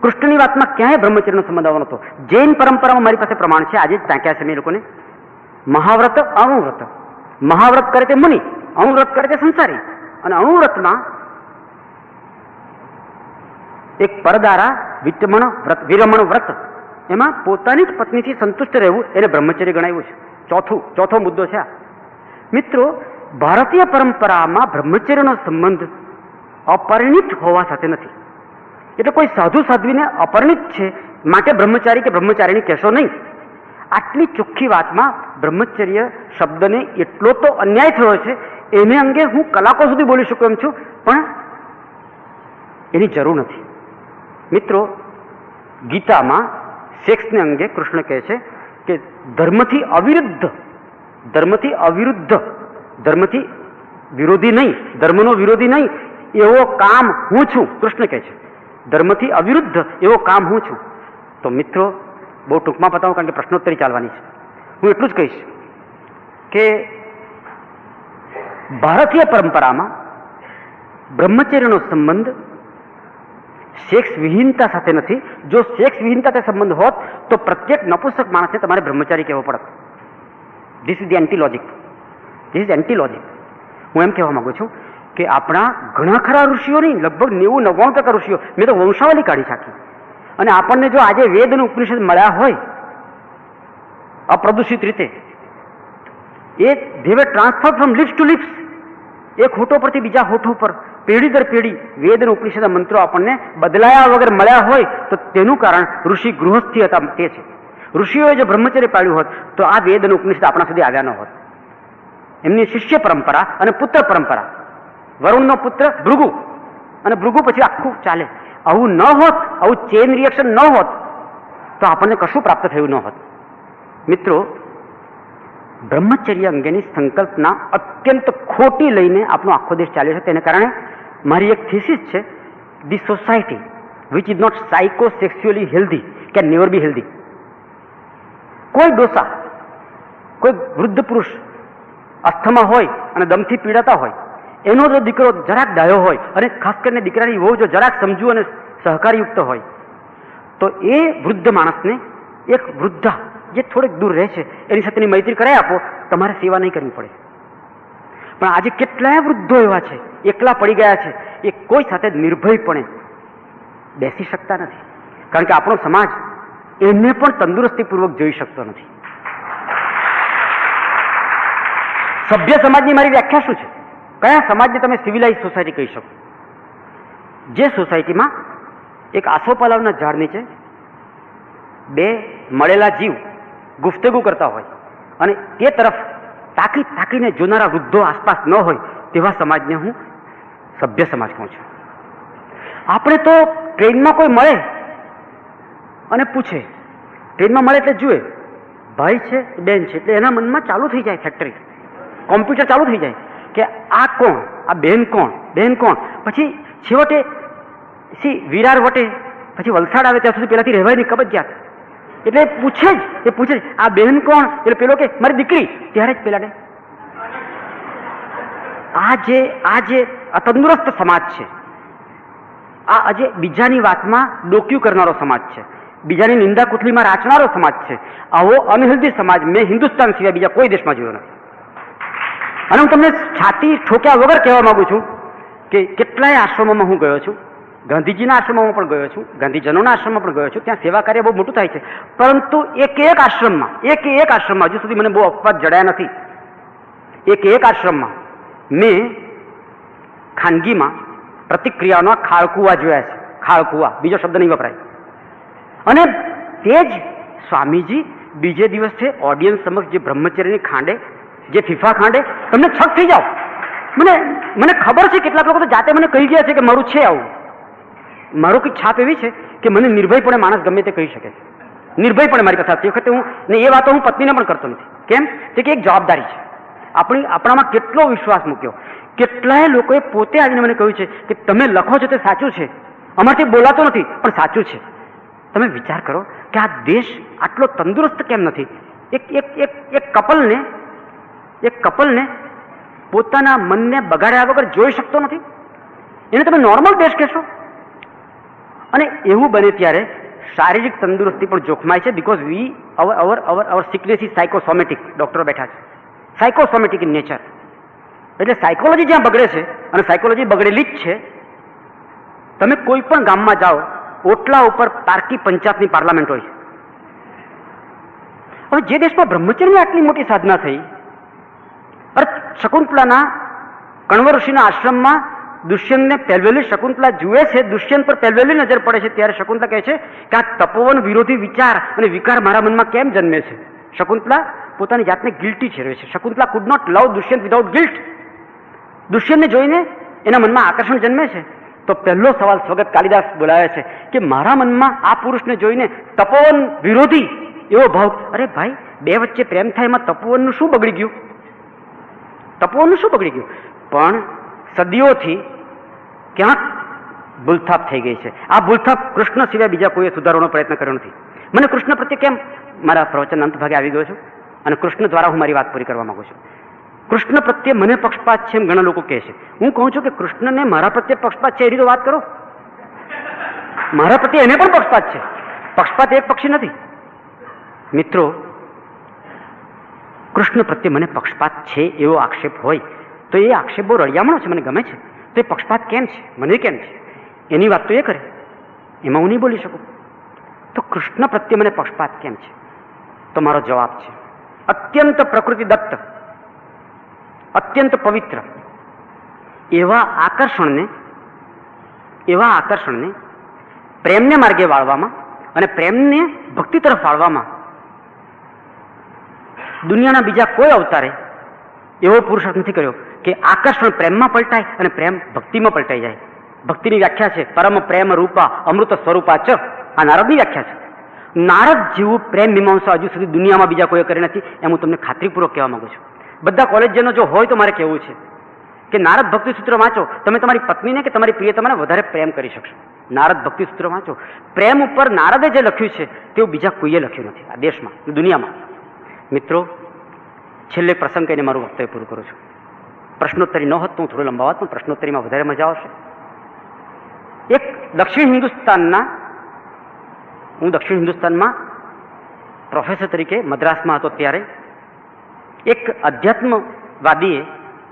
કૃષ્ણની વાતમાં ક્યાંય બ્રહ્મચર્યનો સંબંધ આવો નહોતો. જૈન પરંપરામાં મારી પાસે પ્રમાણ છે, આજે જ ટાંક્યા છે મેં લોકોને. મહાવ્રત, અણુવ્રત. મહાવ્રત કરે તે મુનિ, અણુવ્રત કરે તે સંસારી. અને અણુવ્રતમાં એક પરદારા વિરમણ વ્રત, એમાં પોતાની જ પત્નીથી સંતુષ્ટ રહેવું એને બ્રહ્મચર્ય ગણાવ્યું છે. ચોથો મુદ્દો છે આ. મિત્રો, ભારતીય પરંપરામાં બ્રહ્મચર્યનો સંબંધ અપરિણિત હોવા સાથે નથી. એટલે કોઈ સાધુ સાધ્વીને અપરિણિત છે માટે બ્રહ્મચારી કે બ્રહ્મચારીની કહેશો નહીં. આટલી ચોખ્ખી વાતમાં બ્રહ્મચર્ય શબ્દને એટલો તો અન્યાય થયો છે, એને અંગે હું કલાકો સુધી બોલી શકું એમ છું, પણ એની જરૂર નથી. મિત્રો, ગીતામાં સેક્સને અંગે કૃષ્ણ કહે છે કે ધર્મથી વિરોધી નહીં, ધર્મનો વિરોધી નહીં એવો કામ હું છું. કૃષ્ણ કહે છે ધર્મથી અવિરુદ્ધ એવો કામ હું છું. તો મિત્રો, બહુ ટૂંકમાં પતાવું કારણ કે પ્રશ્નોત્તરી ચાલવાની છે. હું એટલું જ કહીશ કે ભારતીય પરંપરામાં બ્રહ્મચર્યનો સંબંધ સેક્સ વિહીનતા સાથે નથી. જો સેક્સ વિહીનતા તે સંબંધ હોત તો પ્રત્યેક નપુંસક માણસને તમારે બ્રહ્મચારી કહેવો પડત. This is the antilogic. હું એમ કહેવા માંગુ છું કે આપણા ઘણા ખરા ઋષિઓ નહીં, લગભગ 90-99% ઋષિઓ, મેં તો વંશાવલી કાઢી નાખી. અને આપણને જો આજે વેદ અને ઉપનિષદ મળ્યા હોય અપ્રદૂષિત રીતે, એ they were transfer from lips to lips, એક હોઠો પરથી બીજા હોઠો પર પેઢી દર પેઢી વેદ અને ઉપનિષદના મંત્રો આપણને બદલાયા વગર મળ્યા હોય તો તેનું કારણ ઋષિ ગૃહસ્થી હતા. તે છે, ઋષિઓએ જો બ્રહ્મચર્ય પાળ્યું હોત તો આ વેદ અને ઉપનિષદ આપણા સુધી આવ્યા ન હોત. એમની શિષ્ય પરંપરા અને પુત્ર પરંપરા, વરુણનો પુત્ર ભૃગુ, અને ભૃગુ પછી આખું ચાલે. આવું ન હોત, આવું ચેન રિએક્શન ન હોત તો આપણને કશું પ્રાપ્ત થયું ન હોત. મિત્રો, બ્રહ્મચર્ય અંગેની સંકલ્પના અત્યંત ખોટી લઈને આપણો આખો દેશ ચાલ્યો છે. તેને કારણે મારી એક થીસીસ છે, the society which is not psychosexually healthy can never be healthy. કોઈ ડોસા, કોઈ વૃદ્ધ પુરુષ અસ્થમા હોય અને દમથી પીડાતા હોય, એનો જો દીકરો જરાક ડાયો હોય, અને ખાસ કરીને દીકરાની વહુ જો જરાક સમજુ અને સહકારયુક્ત હોય, તો એ વૃદ્ધ માણસને એક વૃદ્ધા જે થોડેક દૂર રહે છે એની સાથેની મૈત્રી કરાવી આપો, તમારે સેવા નહીં કરવી પડે. પણ આજે કેટલાય વૃદ્ધો એવા છે, એકલા પડી ગયા છે, એ કોઈ સાથે નિર્ભયપણે બેસી શકતા નથી, કારણ કે આપણો સમાજ એને પણ તંદુરસ્તીપૂર્વક જોઈ શકતો નથી. સભ્ય સમાજની મારી વ્યાખ્યા શું છે? કયા સમાજને તમે સિવિલાઇઝ સોસાયટી કહી શકો? જે સોસાયટીમાં એક આસોપાલવના ઝાડ નીચે 2 મળેલા જીવ ગુફ્તગુ કરતા હોય અને તે તરફ તાકીને જોનારા વૃદ્ધો આસપાસ ન હોય, તેવા સમાજને હું સભ્ય સમાજ કહું છું. આપણે તો ટ્રેનમાં કોઈ મળે અને પૂછે, ટ્રેનમાં મળે એટલે જુએ ભાઈ છે બેન છે, એટલે એના મનમાં ચાલુ થઈ જાય ફેક્ટરી, કોમ્પ્યુટર ચાલુ થઈ જાય કે આ કોણ, આ બેન કોણ, બેન કોણ. પછી છેવટે વિરાર વટે પછી વલસાડ આવે ત્યાં સુધી પેલાથી રહેવાય નહીં, કબજિયાત. એટલે પૂછે જ આ બેન કોણ, એટલે પેલો કે મારી દીકરી. ત્યારે જ પેલાને આ જે અતંદુરસ્ત સમાજ છે, આ આજે બીજાની વાતમાં ડોક્યુ કરનારો સમાજ છે, બીજાની નિંદા કુથલીમાં રાચનારો સમાજ છે. આવો અનહેલ્ધી સમાજ મેં હિન્દુસ્તાન સિવાય બીજા કોઈ દેશમાં જોયો નથી. અને હું તમને છાતી ઠોક્યા વગર કહેવા માંગુ છું કે કેટલાય આશ્રમોમાં હું ગયો છું, ગાંધીજીના આશ્રમોમાં પણ ગયો છું, ગાંધીજનોના આશ્રમમાં પણ ગયો છું. ત્યાં સેવા કાર્ય બહુ મોટું થાય છે, પરંતુ એક આશ્રમમાં હજુ સુધી મને બહુ અપવાદ જડ્યા નથી. એક આશ્રમમાં મેં ખાનગીમાં પ્રતિક્રિયાઓના ખાળકુવા જોયા છે. ખાળકુવા, બીજો શબ્દ નહીં વપરાય. અને તે જ સ્વામીજી બીજે દિવસે ઓડિયન્સ સમક્ષ જે બ્રહ્મચર્યની ખાંડે, જે ફીફા ખાંડે, તમને છક થઈ જાઓ. મને ખબર છે કેટલાક લોકો તો જાતે મને કહી ગયા છે કે મારું છે આવું. મારો કંઈક છાપ એવી છે કે મને નિર્ભયપણે માણસ ગમે તે કહી શકે છે. નિર્ભયપણે મારી પાસે આવતી વખતે એ વાતો હું પત્નીને પણ કરતો નથી. કેમ? કે એક જવાબદારી છે. આપણામાં કેટલો વિશ્વાસ મૂક્યો. કેટલાય લોકોએ પોતે આવીને મને કહ્યું છે કે તમે લખો છો તે સાચું છે, અમારથી બોલાતો નથી પણ સાચું છે. તમે વિચાર કરો કે આ દેશ આટલો તંદુરસ્ત કેમ નથી? એક કપલને પોતાના મનને બગાડ્યા વગર જોઈ શકતો નથી. એને તમે નોર્મલ દેશ કહેશો? અને એવું બને ત્યારે શારીરિક તંદુરસ્તી પણ જોખમાય છે. Because our sickness is psychosomatic. ડોક્ટરો બેઠા છે. Psychosomatic in nature. એટલે સાયકોલોજી જ્યાં બગડે છે, અને સાયકોલોજી બગડેલી જ છે. તમે કોઈ પણ ગામમાં જાઓ, ઓટલા ઉપર પારકી પંચાયતની પાર્લામેન્ટ હોય છે. હવે જે દેશમાં બ્રહ્મચર્યની આટલી મોટી સાધના થઈ, અરે શકુંતલાના કણવ ઋષિના આશ્રમમાં દુષ્યંતને પહેલવેલી શકુંતલા જુએ છે, દુષ્યંત પર પહેલવેલી નજર પડે છે, ત્યારે શકુંતલા કહે છે કે આ તપોવન વિરોધી વિચાર અને વિકાર મારા મનમાં કેમ જન્મે છે? શકુંતલા પોતાની જાતને ગિલ્ટી ઠેરવે છે. Shakuntala could not love Dushyant without guilt. દુષ્યંતને જોઈને એના મનમાં આકર્ષણ જન્મે છે. તો પહેલો સવાલ સ્વગત કાલિદાસ બોલાવે છે કે મારા મનમાં આ પુરુષને જોઈને તપોવન વિરોધી એવો ભાવ. અરે ભાઈ, બે વચ્ચે પ્રેમ થાય એમાં તપોવનનું શું બગડી ગયું? તપોવનનું શું બગડી ગયું? પણ સદીઓથી ક્યાંક ભૂલથાપ થઈ ગઈ છે. આ ભૂલથાપ કૃષ્ણ સિવાય બીજા કોઈએ સુધારવાનો પ્રયત્ન કર્યો નથી. મને કૃષ્ણ પ્રત્યે કેમ, મારા પ્રવચન અંત ભાગે આવી ગયો છું અને કૃષ્ણ દ્વારા હું મારી વાત પૂરી કરવા માંગુ છું. કૃષ્ણ પ્રત્યે મને પક્ષપાત છે એમ ઘણા લોકો કહે છે. હું કહું છું કે કૃષ્ણને મારા પ્રત્યે પક્ષપાત છે એની તો વાત કરો. મારા પ્રત્યે એને પણ પક્ષપાત છે. પક્ષપાત એક પક્ષી નથી. મિત્રો, કૃષ્ણ પ્રત્યે મને પક્ષપાત છે એવો આક્ષેપ હોય તો એ આક્ષેપ બહુ રળિયામણો છે, મને ગમે છે. તો એ પક્ષપાત કેમ છે, મને કેમ છે, એની વાત તો એ કરે, એમાં હું નહીં બોલી શકું. તો કૃષ્ણ પ્રત્યે મને પક્ષપાત કેમ છે? તો મારો જવાબ છે અત્યંત પ્રકૃતિ દત્ત, અત્યંત પવિત્ર એવા આકર્ષણને પ્રેમને માર્ગે વાળવામાં અને પ્રેમને ભક્તિ તરફ વાળવામાં દુનિયાના બીજા કોઈ અવતારે એવો પુરુષાર્થ નથી કર્યો કે આકર્ષણ પ્રેમમાં પલટાય અને પ્રેમ ભક્તિમાં પલટાઈ જાય. ભક્તિની વ્યાખ્યા છે પરમ પ્રેમ રૂપા અમૃત સ્વરૂપા ચ. આ નારદની વ્યાખ્યા છે. નારદ જેવું પ્રેમ મીમાંસા હજુ સુધી દુનિયામાં બીજા કોઈએ કરી નથી, એમ હું તમને ખાતરીપૂર્વક કહેવા માંગુ છું. બધા કોલેજનો જો હોય તો મારે કહેવું છે કે નારદ ભક્તિ સૂત્ર વાંચો, તમે તમારી પત્નીને કે તમારી પ્રિયતમાને વધારે પ્રેમ કરી શકશો. નારદ ભક્તિ સૂત્ર વાંચો. પ્રેમ ઉપર નારદે જે લખ્યું છે તેવું બીજા કોઈએ લખ્યું નથી આ દેશમાં, દુનિયામાં. મિત્રો, છેલ્લે પ્રસંગ કહીને મારું વક્તવ્ય પૂરું કરું છું. પ્રશ્નોત્તરી ન હોત તો હું થોડું લંબાવત, પણ પ્રશ્નોત્તરીમાં વધારે મજા આવશે. એક દક્ષિણ હિન્દુસ્તાનમાં પ્રોફેસર તરીકે મદ્રાસમાં હતો ત્યારે એક અધ્યાત્મવાદીએ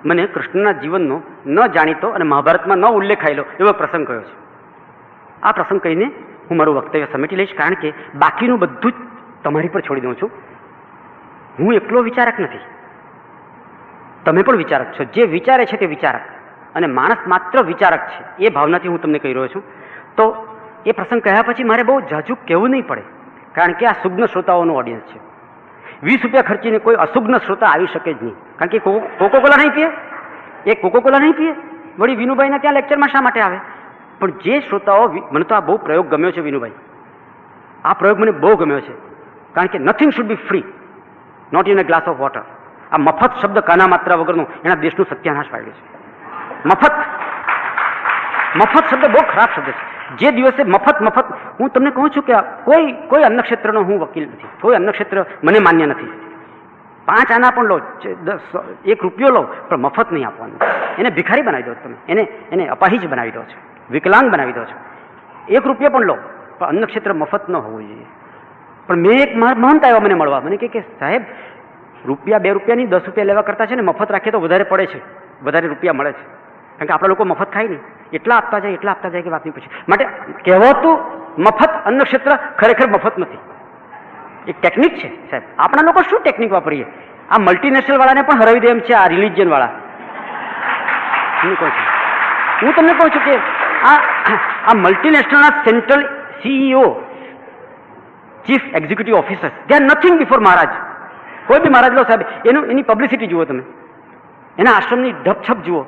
મને કૃષ્ણના જીવનનો ન જાણીતો અને મહાભારતમાં ન ઉલ્લેખાયેલો એવો પ્રસંગ કહ્યો છે. આ પ્રસંગ કહીને હું મારું વક્તવ્ય સમેટી લઈશ, કારણ કે બાકીનું બધું જ તમારી પર છોડી દઉં છું. હું એકલો વિચારક નથી, તમે પણ વિચારક છો. જે વિચારે છે તે વિચારક, અને માણસ માત્ર વિચારક છે એ ભાવનાથી હું તમને કહી રહ્યો છું. તો એ પ્રસંગ કહ્યા પછી મારે બહુ ઝાઝું કહેવું નહીં પડે, કારણ કે આ સુગ્ન શ્રોતાઓનું ઓડિયન્સ છે. 20 રૂપિયા ખર્ચીને કોઈ અસુગ્ન શ્રોતા આવી શકે જ નહીં, કારણ કે કોકોકોલા નહીં પીએ, વળી વિનુભાઈના ત્યાં લેક્ચરમાં શા માટે આવે? પણ જે શ્રોતાઓ, મને તો આ બહુ પ્રયોગ ગમ્યો છે વિનુભાઈ, આ પ્રયોગ મને બહુ ગમ્યો છે, કારણ કે nothing should be free, not in a glass of water. આ મફત શબ્દ કાના માત્રા વગરનું એના દેશનું સત્યાનાશ પાડ્યું છે. મફત શબ્દ બહુ ખરાબ શબ્દ છે. જે દિવસે મફત, હું તમને કહું છું કે કોઈ અન્ય ક્ષેત્રનો હું વકીલ નથી, કોઈ અન્ય ક્ષેત્ર મને માન્ય નથી. 5 આના પણ લો, 1 રૂપિયો લો, પણ મફત નહીં આપવાનું. એને ભિખારી બનાવી દો તમે, એને અપાહિજ બનાવી દો છો, વિકલાંગ બનાવી દો છો. 1 રૂપિયો પણ લો પણ અન્નક્ષેત્ર મફત ન હોવું જોઈએ. પણ મેં એક મહંત આવ્યા મને મળવા, મને કે સાહેબ રૂપિયા 2 રૂપિયાની 10 રૂપિયા લેવા કરતા છે ને મફત રાખીએ તો વધારે પડે છે, વધારે રૂપિયા મળે છે. કારણ કે આપણા લોકો મફત ખાય નહીં, એટલા આપતા જાય કે વાત નહીં પૂછે. માટે કહેવાતું મફત અન્નક્ષેત્ર ખરેખર મફત નથી, એક ટેકનિક છે સાહેબ. આપણા લોકો શું ટેકનિક વાપરીએ? આ મલ્ટીનેશનલ વાળાને પણ હરાવી દે એમ છે આ રિલિજિયન વાળા. હું તમને કહું છું કે આ મલ્ટીનેશનલના central CEO, chief executive officer, they are nothing before Maharaj. કોઈ બી મહારાજ લો સાહેબ, એની પબ્લિસિટી જુઓ તમે, એના આશ્રમની ઢપછપ જુઓ,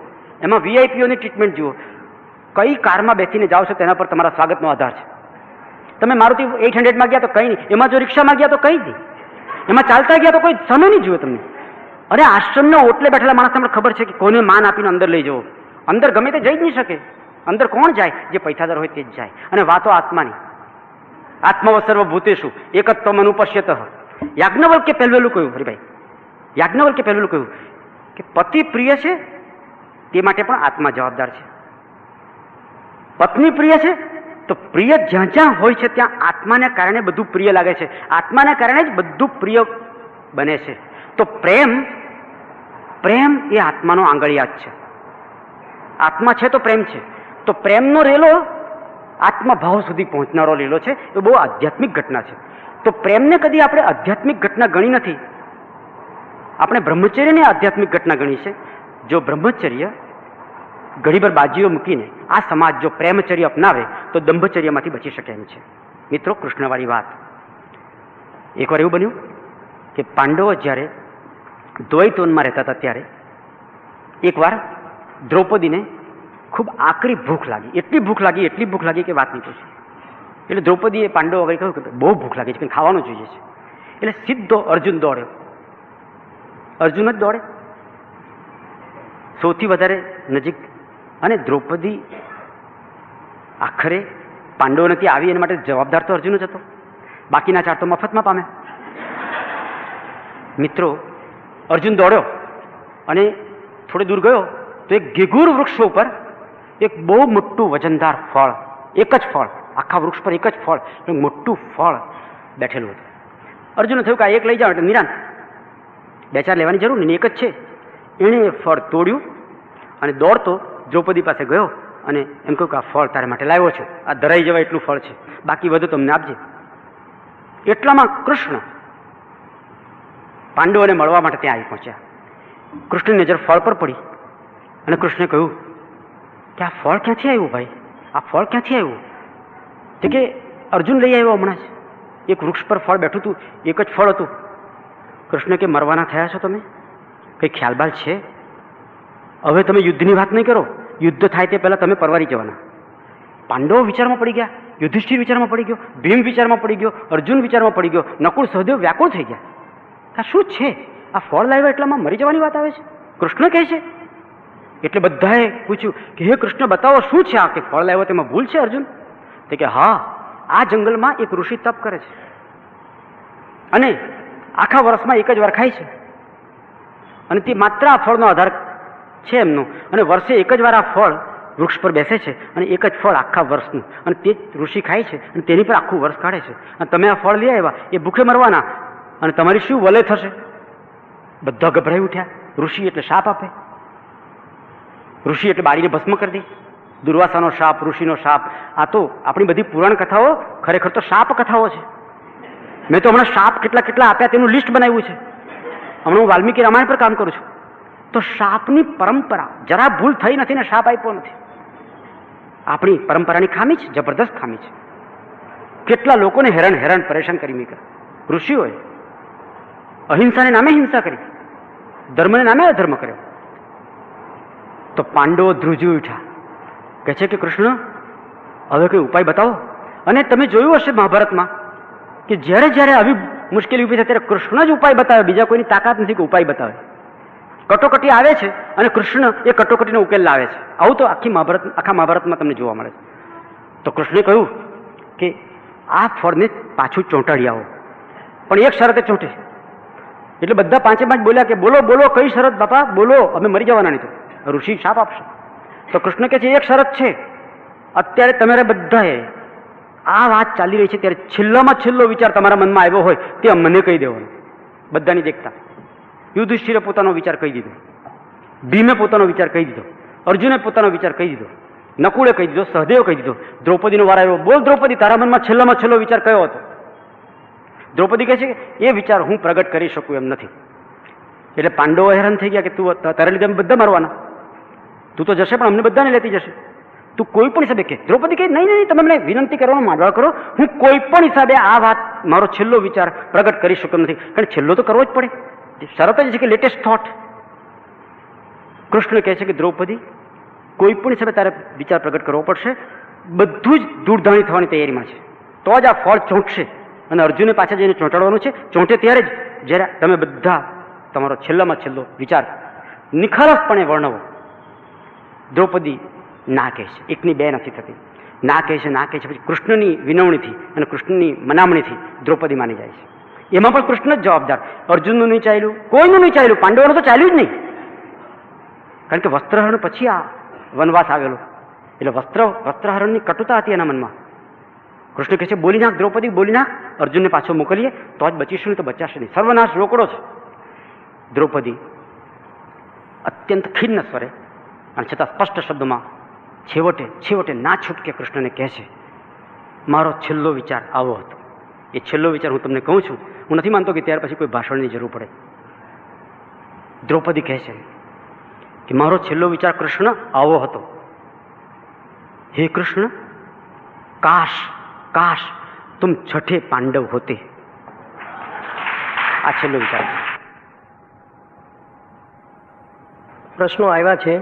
એમાં VIPઓની ટ્રીટમેન્ટ જુઓ. કઈ કારમાં બેસીને જાઓ છો તેના પર તમારા સ્વાગતનો આધાર છે. તમે મારુતિ 800માં ગયા તો કંઈ નહીં, એમાં જો રિક્ષામાં ગયા તો કંઈ નહીં, એમાં ચાલતા ગયા તો કોઈ સમય નહીં જુએ તમને. અરે આશ્રમના ઓટલે બેઠેલા માણસ તમને ખબર છે કે કોને માન આપીને અંદર લઈ જવો. અંદર ગમે તે જઈ જ નહીં શકે. અંદર કોણ જાય? જે પૈસાદાર હોય તે જ જાય. અને વાતો આત્માની. આત્મવ સર્વભૂતેષુ એકત્વમ અનુપશ્યતઃ. યાજ્ઞવલ્કે પહેલું કહ્યું, હરિભાઈ યાજ્ઞવલ્કે પહેલું કહ્યું કે પતિ પ્રિય છે તે માટે પણ આત્મા જવાબદાર છે. પત્ની પ્રિય છે તો પ્રિય જ્યાં જ્યાં હોય છે ત્યાં આત્માને કારણે બધું પ્રિય લાગે છે, આત્માને કારણે જ બધું પ્રિય બને છે. તો પ્રેમ એ આત્માનો આંગળિયાત છે. આત્મા છે તો પ્રેમ છે. તો પ્રેમનો રેલો આત્મભાવ સુધી પહોંચનારો રેલો છે. એ બહુ આધ્યાત્મિક ઘટના છે. તો પ્રેમને કદી આપણે આધ્યાત્મિક ઘટના ગણી નથી. આપણે બ્રહ્મચર્યને આધ્યાત્મિક ઘટના ગણી છે. જો બ્રહ્મચર્ય ઘડીભર બાજીઓ મૂકીને આ સમાજ જો પ્રેમચર્ય અપનાવે તો દંભચર્યમાંથી બચી શકે એમ છે. મિત્રો, કૃષ્ણવાળી વાત. એકવાર એવું બન્યું કે પાંડવો જ્યારે દ્વૈતવનમાં રહેતા હતા ત્યારે એકવાર દ્રૌપદીને ખૂબ આકરી ભૂખ લાગી, એટલી ભૂખ લાગી કે વાત નહીં પૂછે. એટલે દ્રૌપદીએ પાંડવો આગળ કહ્યું કે બહુ ભૂખ લાગી છે, કંઈ ખાવાનું જોઈએ છે. એટલે સીધો અર્જુન દોડ્યો. અર્જુન જ દોડે સૌથી વધારે નજીક. અને દ્રૌપદી આખરે પાંડવો નથી આવી એના માટે જવાબદાર તો અર્જુન જ હતો. બાકીના 4 તો મફતમાં પામે. મિત્રો, અર્જુન દોડ્યો અને થોડે દૂર ગયો તો એક ગેગુર વૃક્ષો ઉપર એક બહુ મોટું વજનદાર ફળ, એક જ ફળ, આખા વૃક્ષ પર એક જ ફળ, મોટું ફળ બેઠેલું હતું. અર્જુને થયું કે આ એક લઈ જાઓ એટલે નિરાંત, 2-4 લેવાની જરૂર નહીં, એક જ છે. એણે એ ફળ તોડ્યું અને દોડતો દ્રૌપદી પાસે ગયો અને એમ કહ્યું કે આ ફળ તારા માટે લાવ્યો છું, આ ધરાઈ જવાય એટલું ફળ છે, બાકી બધું તમને આપજે. એટલામાં કૃષ્ણ પાંડવોને મળવા માટે ત્યાં આવી પહોંચ્યા. કૃષ્ણની નજર ફળ પર પડી અને કૃષ્ણે કહ્યું કે આ ફળ ક્યાંથી આવ્યું ભાઈ? આ ફળ ક્યાંથી આવ્યું? તો કે અર્જુન લઈ આવ્યો હમણાં જ. એક વૃક્ષ પર ફળ બેઠું હતું, એક જ ફળ હતું. કૃષ્ણ કે મરવાના થયા છો તમે? કંઈ ખ્યાલ બાલ છે? હવે તમે યુદ્ધની વાત નહીં કરો, યુદ્ધ થાય તે પહેલાં તમે પરવારી જવાના. પાંડવો વિચારમાં પડી ગયા, યુધિષ્ઠિર વિચારમાં પડી ગયો, ભીમ વિચારમાં પડી ગયો, અર્જુન વિચારમાં પડી ગયો, નકુળ સહદેવ વ્યાકુળ થઈ ગયા. આ શું છે? આ ફળ લાવ્યા એટલામાં મરી જવાની વાત આવે છે? કૃષ્ણ કહે છે. એટલે બધાએ પૂછ્યું કે હે કૃષ્ણ બતાવો શું છે આ કે ફળ લાવ્યો તેમાં ભૂલ છે અર્જુન? તો કે હા, આ જંગલમાં એક ઋષિ તપ કરે છે અને આખા વર્ષમાં એક જ વાર ખાય છે અને તે માત્ર આ ફળનો આધાર છે એમનો. અને વર્ષે એક જ વાર આ ફળ વૃક્ષ પર બેસે છે અને એક જ ફળ આખા વર્ષનું, અને તે ઋષિ ખાય છે અને તેની પર આખું વર્ષ કાઢે છે. અને તમે આ ફળ લઈ આવ્યા, એ ભૂખે મરવાના અને તમારી શું વલે થશે? બધા ગભરાઈ ઉઠ્યા. ઋષિ એટલે શાપ આપે, ઋષિ એટલે બાળીને ભસ્મ કરી દે. દુર્વાસાનો શાપ, ઋષિનો શાપ. આ તો આપણી બધી પુરાણ કથાઓ ખરેખર તો શાપ કથાઓ છે. મેં તો હમણાં શાપ કેટલા કેટલા આપ્યા તેનું લિસ્ટ બનાવ્યું છે. હમણાં હું વાલ્મીકી રામાયણ પર કામ કરું છું. તો શાપની પરંપરા જરા ભૂલ થઈ નથી ને શાપ આપ્યો નથી. આપણી પરંપરાની ખામી છે, જબરદસ્ત ખામી છે. કેટલા લોકોને હેરાન પરેશાન કરી મૂક્યા ઋષિઓએ. અહિંસાને નામે હિંસા કરી, ધર્મને નામે અધર્મ કર્યો. તો પાંડવો ધ્રુજી ઉઠ્યા, કહે છે કે કૃષ્ણ હવે કોઈ ઉપાય બતાવો. અને તમે જોયું હશે મહાભારતમાં કે જ્યારે જ્યારે આવી મુશ્કેલી ઊભી થાય ત્યારે કૃષ્ણ જ ઉપાય બતાવે, બીજા કોઈની તાકાત નથી કે ઉપાય બતાવે. કટોકટી આવે છે અને કૃષ્ણ એ કટોકટીનો ઉકેલ લાવે છે. આવું તો આખા મહાભારતમાં તમને જોવા મળે છે. તો કૃષ્ણે કહ્યું કે આ ફળને પાછું ચોંટાડી આવો, પણ એક શરતે ચોંટે. એટલે બધા 5 બોલ્યા કે બોલો બોલો, કઈ શરત બાપા બોલો, અમે મરી જવાના નહીં તો ઋષિ શાપ આપશે. તો કૃષ્ણ કહે છે એક શરત છે, અત્યારે તમારે બધાએ આ વાત ચાલી રહી છે ત્યારે છેલ્લામાં છેલ્લો વિચાર તમારા મનમાં આવ્યો હોય તે મને કહી દેવાનો. બધાની દેખતા યુધિષ્ઠિરે પોતાનો વિચાર કહી દીધો, ભીમે પોતાનો વિચાર કહી દીધો, અર્જુને પોતાનો વિચાર કહી દીધો, નકુળે કહી દીધો, સહદેવે કહી દીધો, દ્રૌપદીનો વાર આવ્યો. બોલ દ્રૌપદી, તારા મનમાં છેલ્લામાં છેલ્લો વિચાર કયો હતો? દ્રૌપદી કહે છે કે એ વિચાર હું પ્રગટ કરી શકું એમ નથી. એટલે પાંડવો હેરાન થઈ ગયા કે તું તારા લીધે અમે બધા મરવાના, તું તો જશે પણ અમને બધાને લેતી જશે, તું કોઈ પણ હિસાબે કે. દ્રૌપદી કહે નહીં નહીં, તમે મને વિનંતી કરવાનો માંડવા કરો, હું કોઈ પણ હિસાબે આ વાત મારો છેલ્લો વિચાર પ્રગટ કરી શકતો નથી, કારણ છેલ્લો તો કરવો જ પડે, શરત જ છે કે લેટેસ્ટ થોટ. કૃષ્ણ કહે છે કે દ્રૌપદી, કોઈ પણ હિસાબે તારે વિચાર પ્રગટ કરવો પડશે, બધું જ દૂરધાણી થવાની તૈયારીમાં છે, તો જ આ ફળ ચોંટશે. અને અર્જુને પાછા જઈને ચોંટાડવાનું છે, ચોંટે ત્યારે જ જ્યારે તમે બધા તમારો છેલ્લામાં છેલ્લો વિચાર નિખાલસપણે વર્ણવો. દ્રૌપદી ના કહે છે, એકની બે નથી થતી, ના કહે છે, ના કહે છે. પછી કૃષ્ણની વિનવણીથી અને કૃષ્ણની મનામણીથી દ્રૌપદી માની જાય છે. એમાં પણ કૃષ્ણ જ જવાબદાર. અર્જુનનું નહીં ચાલ્યું, કોઈનું નહીં ચાલ્યું, પાંડવોનું તો ચાલ્યું જ નહીં, કારણ કે વસ્ત્રહરણ પછી આ વનવાસ આવેલો, એટલે વસ્ત્રહરણની કટુતા હતી એના મનમાં. કૃષ્ણ કહે છે બોલી નાખ દ્રૌપદી, બોલી નાખ, અર્જુનને પાછો મોકલીએ તો જ બચીશું, નહીં તો બચાશે નહીં, સર્વનાશ રોકડો છે. દ્રૌપદી અત્યંત ખિન્ન સ્વરે અને છતાં સ્પષ્ટ શબ્દોમાં છેવટે ના છૂટકે કૃષ્ણને કહે છે મારો છેલ્લો વિચાર આવો હતો. એ છેલ્લો વિચાર હું તમને કહું છું, હું નથી માનતો કે ત્યાર પછી કોઈ ભાષણની જરૂર પડે. દ્રૌપદી કહે છે કે મારો છેલ્લો વિચાર કૃષ્ણ આવો હતો, હે કૃષ્ણ, કાશ કાશ તુમ છઠે પાંડવ હોતે. આ છેલ્લો વિચાર. પ્રશ્નો આવ્યા છે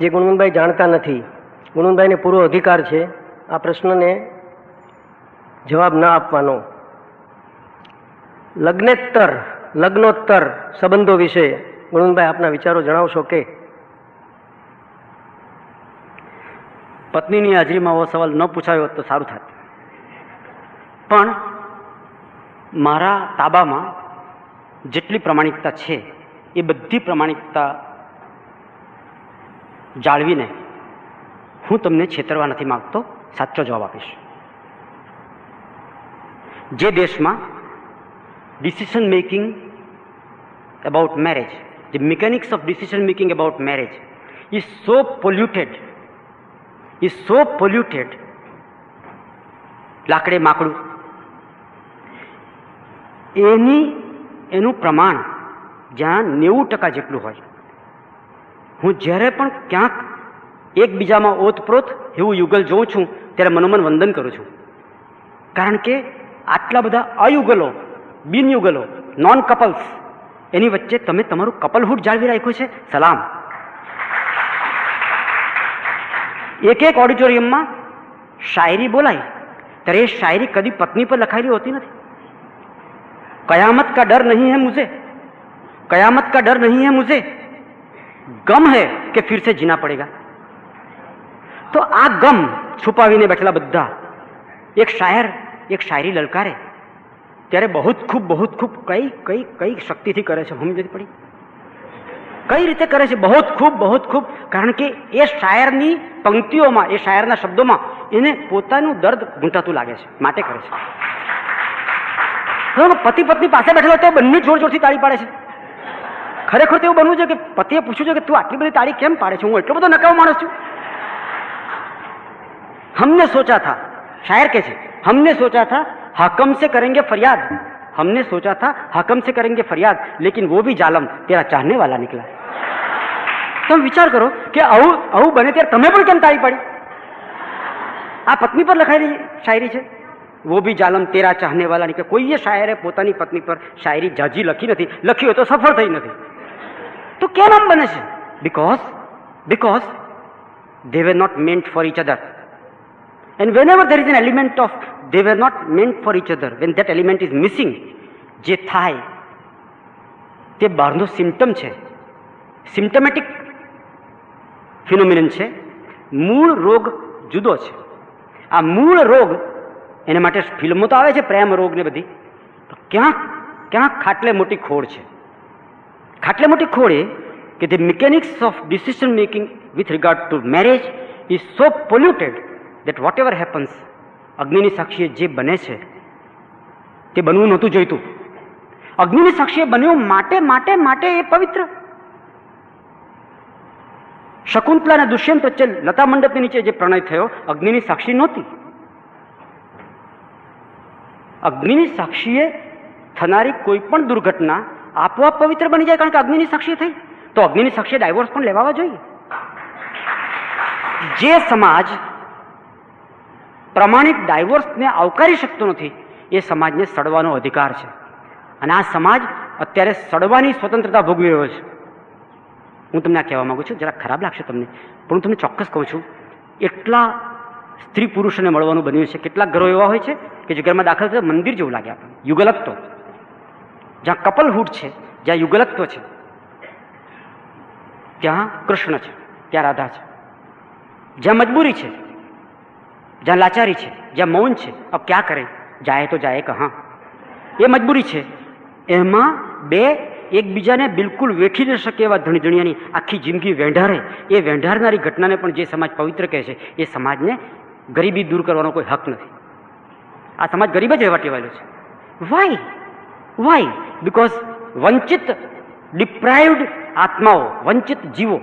જે ગુણવંતભાઈ જાણતા નથી. ગુણવંતભાઈને પૂરો અધિકાર છે આ પ્રશ્નને જવાબ ના આપવાનો. લગ્નોત્તર સંબંધો વિશે ગુણવંતભાઈ આપના વિચારો જણાવશો કે? પત્નીની હાજરીમાં આવો સવાલ ન પૂછાયો હોત તો સારું થાત, પણ મારા તાબામાં જેટલી પ્રામાણિકતા છે એ બધી પ્રામાણિકતા જાળવીને હું તમને છેતરવા નથી માંગતો, સાચો જવાબ આપીશ. જે દેશમાં decision making about marriage, the mechanics of decision making about marriage is so polluted, લાકડે માકડું, એનું પ્રમાણ જ્યાં 90% જેટલું હોય. હું જ્યારે પણ ક્યાંક એકબીજામાં ઓતપ્રોત એવું યુગલ જોઉં છું ત્યારે મનોમન વંદન કરું છું, કારણ કે આટલા બધા અયુગલો, બિનયુગલો, નોન કપલ્સ, એની વચ્ચે તમે તમારું કપલહુડ જાળવી રાખ્યું છે. સલામ. એક ઓડિટોરિયમમાં શાયરી બોલાય ત્યારે એ શાયરી કદી પત્ની પર લખાયેલી હોતી નથી. કયામત કા ડર નહીં હૈ મુझे, कयामत का डर नहीं है मुझे, गम है कि फिर से जीना पड़ेगा. तो आ गम છુપાવીને બેઠેલા બધા એક શાયરી લલકારે ત્યારે બહુત ખૂબ કઈ શક્તિથી કરે છે, સમજ પડી? કઈ રીતે કરે છે? બહુત ખૂબ, કારણ કે એ શાયરની પંક્તિઓમાં, એ શાયરના શબ્દોમાં એને પોતાનું દર્દ ઘૂંટાતું લાગે છે, માટે કરે છે. પતિ પત્ની પાસે બેઠેલો તો બંને જોર જોરથી તાળી પાડે છે. ખરેખર તો એવું બનવું છે કે પતિએ પૂછ્યું છે કે તું આટલી બધી તાળી કેમ પાડે છે? હું એટલો બધો નકામો માણસ છું. हमने सोचा था, शायर के છે, हमने सोचा था हाकम से करेंगे फरियाद, हमने सोचा था हाकम से करेंगे फरियाद, लेकिन वो भी जालम तेरा चाहने वाला निकला. તમે વિચાર કરો કે આવું બને ત્યારે તમે પણ કેમ તાળી પાડી? આ પત્ની પર લખાયેલી શાયરી છે. वो भी जालम तेरा चाहने वाला निकला. કોઈએ શાયરે પોતાની પત્ની પર શાયરી જાજી લખી નથી, લખી હોય તો સફળ થઈ નથી. તો કેમ આમ બને છે? because they were not meant for each other. And whenever there is an element of they were not meant for each other, when that element is missing, જે થાય તે બહારનો સિમ્ટમ છે, સિમ્ટમેટિક ફિનોમિનન છે. મૂળ રોગ જુદો છે. આ મૂળ રોગ, એને માટે ફિલ્મો તો આવે છે, પ્રેમ રોગ ને બધી, તો ક્યાંક ખાટલે મોટી ખોડ છે. ખાટલે મોટી ખોડ એ કે the mechanics of decision making with regard to marriage is so polluted that whatever happens અગ્નિની સાક્ષીએ જે બને છે તે બનવું નહોતું જોઈતું. અગ્નિની સાક્ષીએ બન્યું માટે માટે માટે એ પવિત્ર. શકુંતલા અને દુષ્યંત વચ્ચે લતા મંડપની નીચે જે પ્રણય થયો અગ્નિની સાક્ષી નહોતી. અગ્નિની સાક્ષીએ થનારી કોઈ પણ દુર્ઘટના આપોઆપ પવિત્ર બની જાય, કારણ કે અગ્નિની સાક્ષી થઈ. તો અગ્નિની સાક્ષીએ ડાયવોર્સ પણ લેવા જોઈએ. જે સમાજ પ્રમાણિક ડાયવોર્સને આવકારી શકતો નથી એ સમાજને સડવાનો અધિકાર છે. અને આ સમાજ અત્યારે સડવાની સ્વતંત્રતા ભોગવી રહ્યો છે. હું તમને આ કહેવા માંગુ છું, જરા ખરાબ લાગશે તમને, પણ હું તમને ચોક્કસ કહું છું, એટલા સ્ત્રી પુરુષોને મળવાનું બન્યું છે. કેટલાક ઘરો એવા હોય છે કે જે ઘરમાં દાખલ થતા મંદિર જેવું લાગે આપણને, યુગલત્વ. જ્યાં કપલહુડ છે, જ્યાં યુગલત્વ છે, ત્યાં કૃષ્ણ છે, ત્યાં રાધા છે. જ્યાં મજબૂરી છે, જ્યાં લાચારી છે, જ્યાં મૌન છે, अब क्या करें, जाए तो जाए कहाँ, એ મજબૂરી છે. એમાં બે એકબીજાને બિલકુલ વેઠી ન શકે એવા ધણીધણીયાની આખી જિંદગી વેંઢારે, એ વેંઢારનારી ઘટનાને પણ જે સમાજ પવિત્ર કહે છે એ સમાજને ગરીબી દૂર કરવાનો કોઈ હક નથી. આ સમાજ ગરીબ જ રહેવા ટેવાયેલો છે. વાય? બિકોઝ વંચિત, ડિપ્રાઇવ્ડ આત્માઓ, વંચિત જીવો,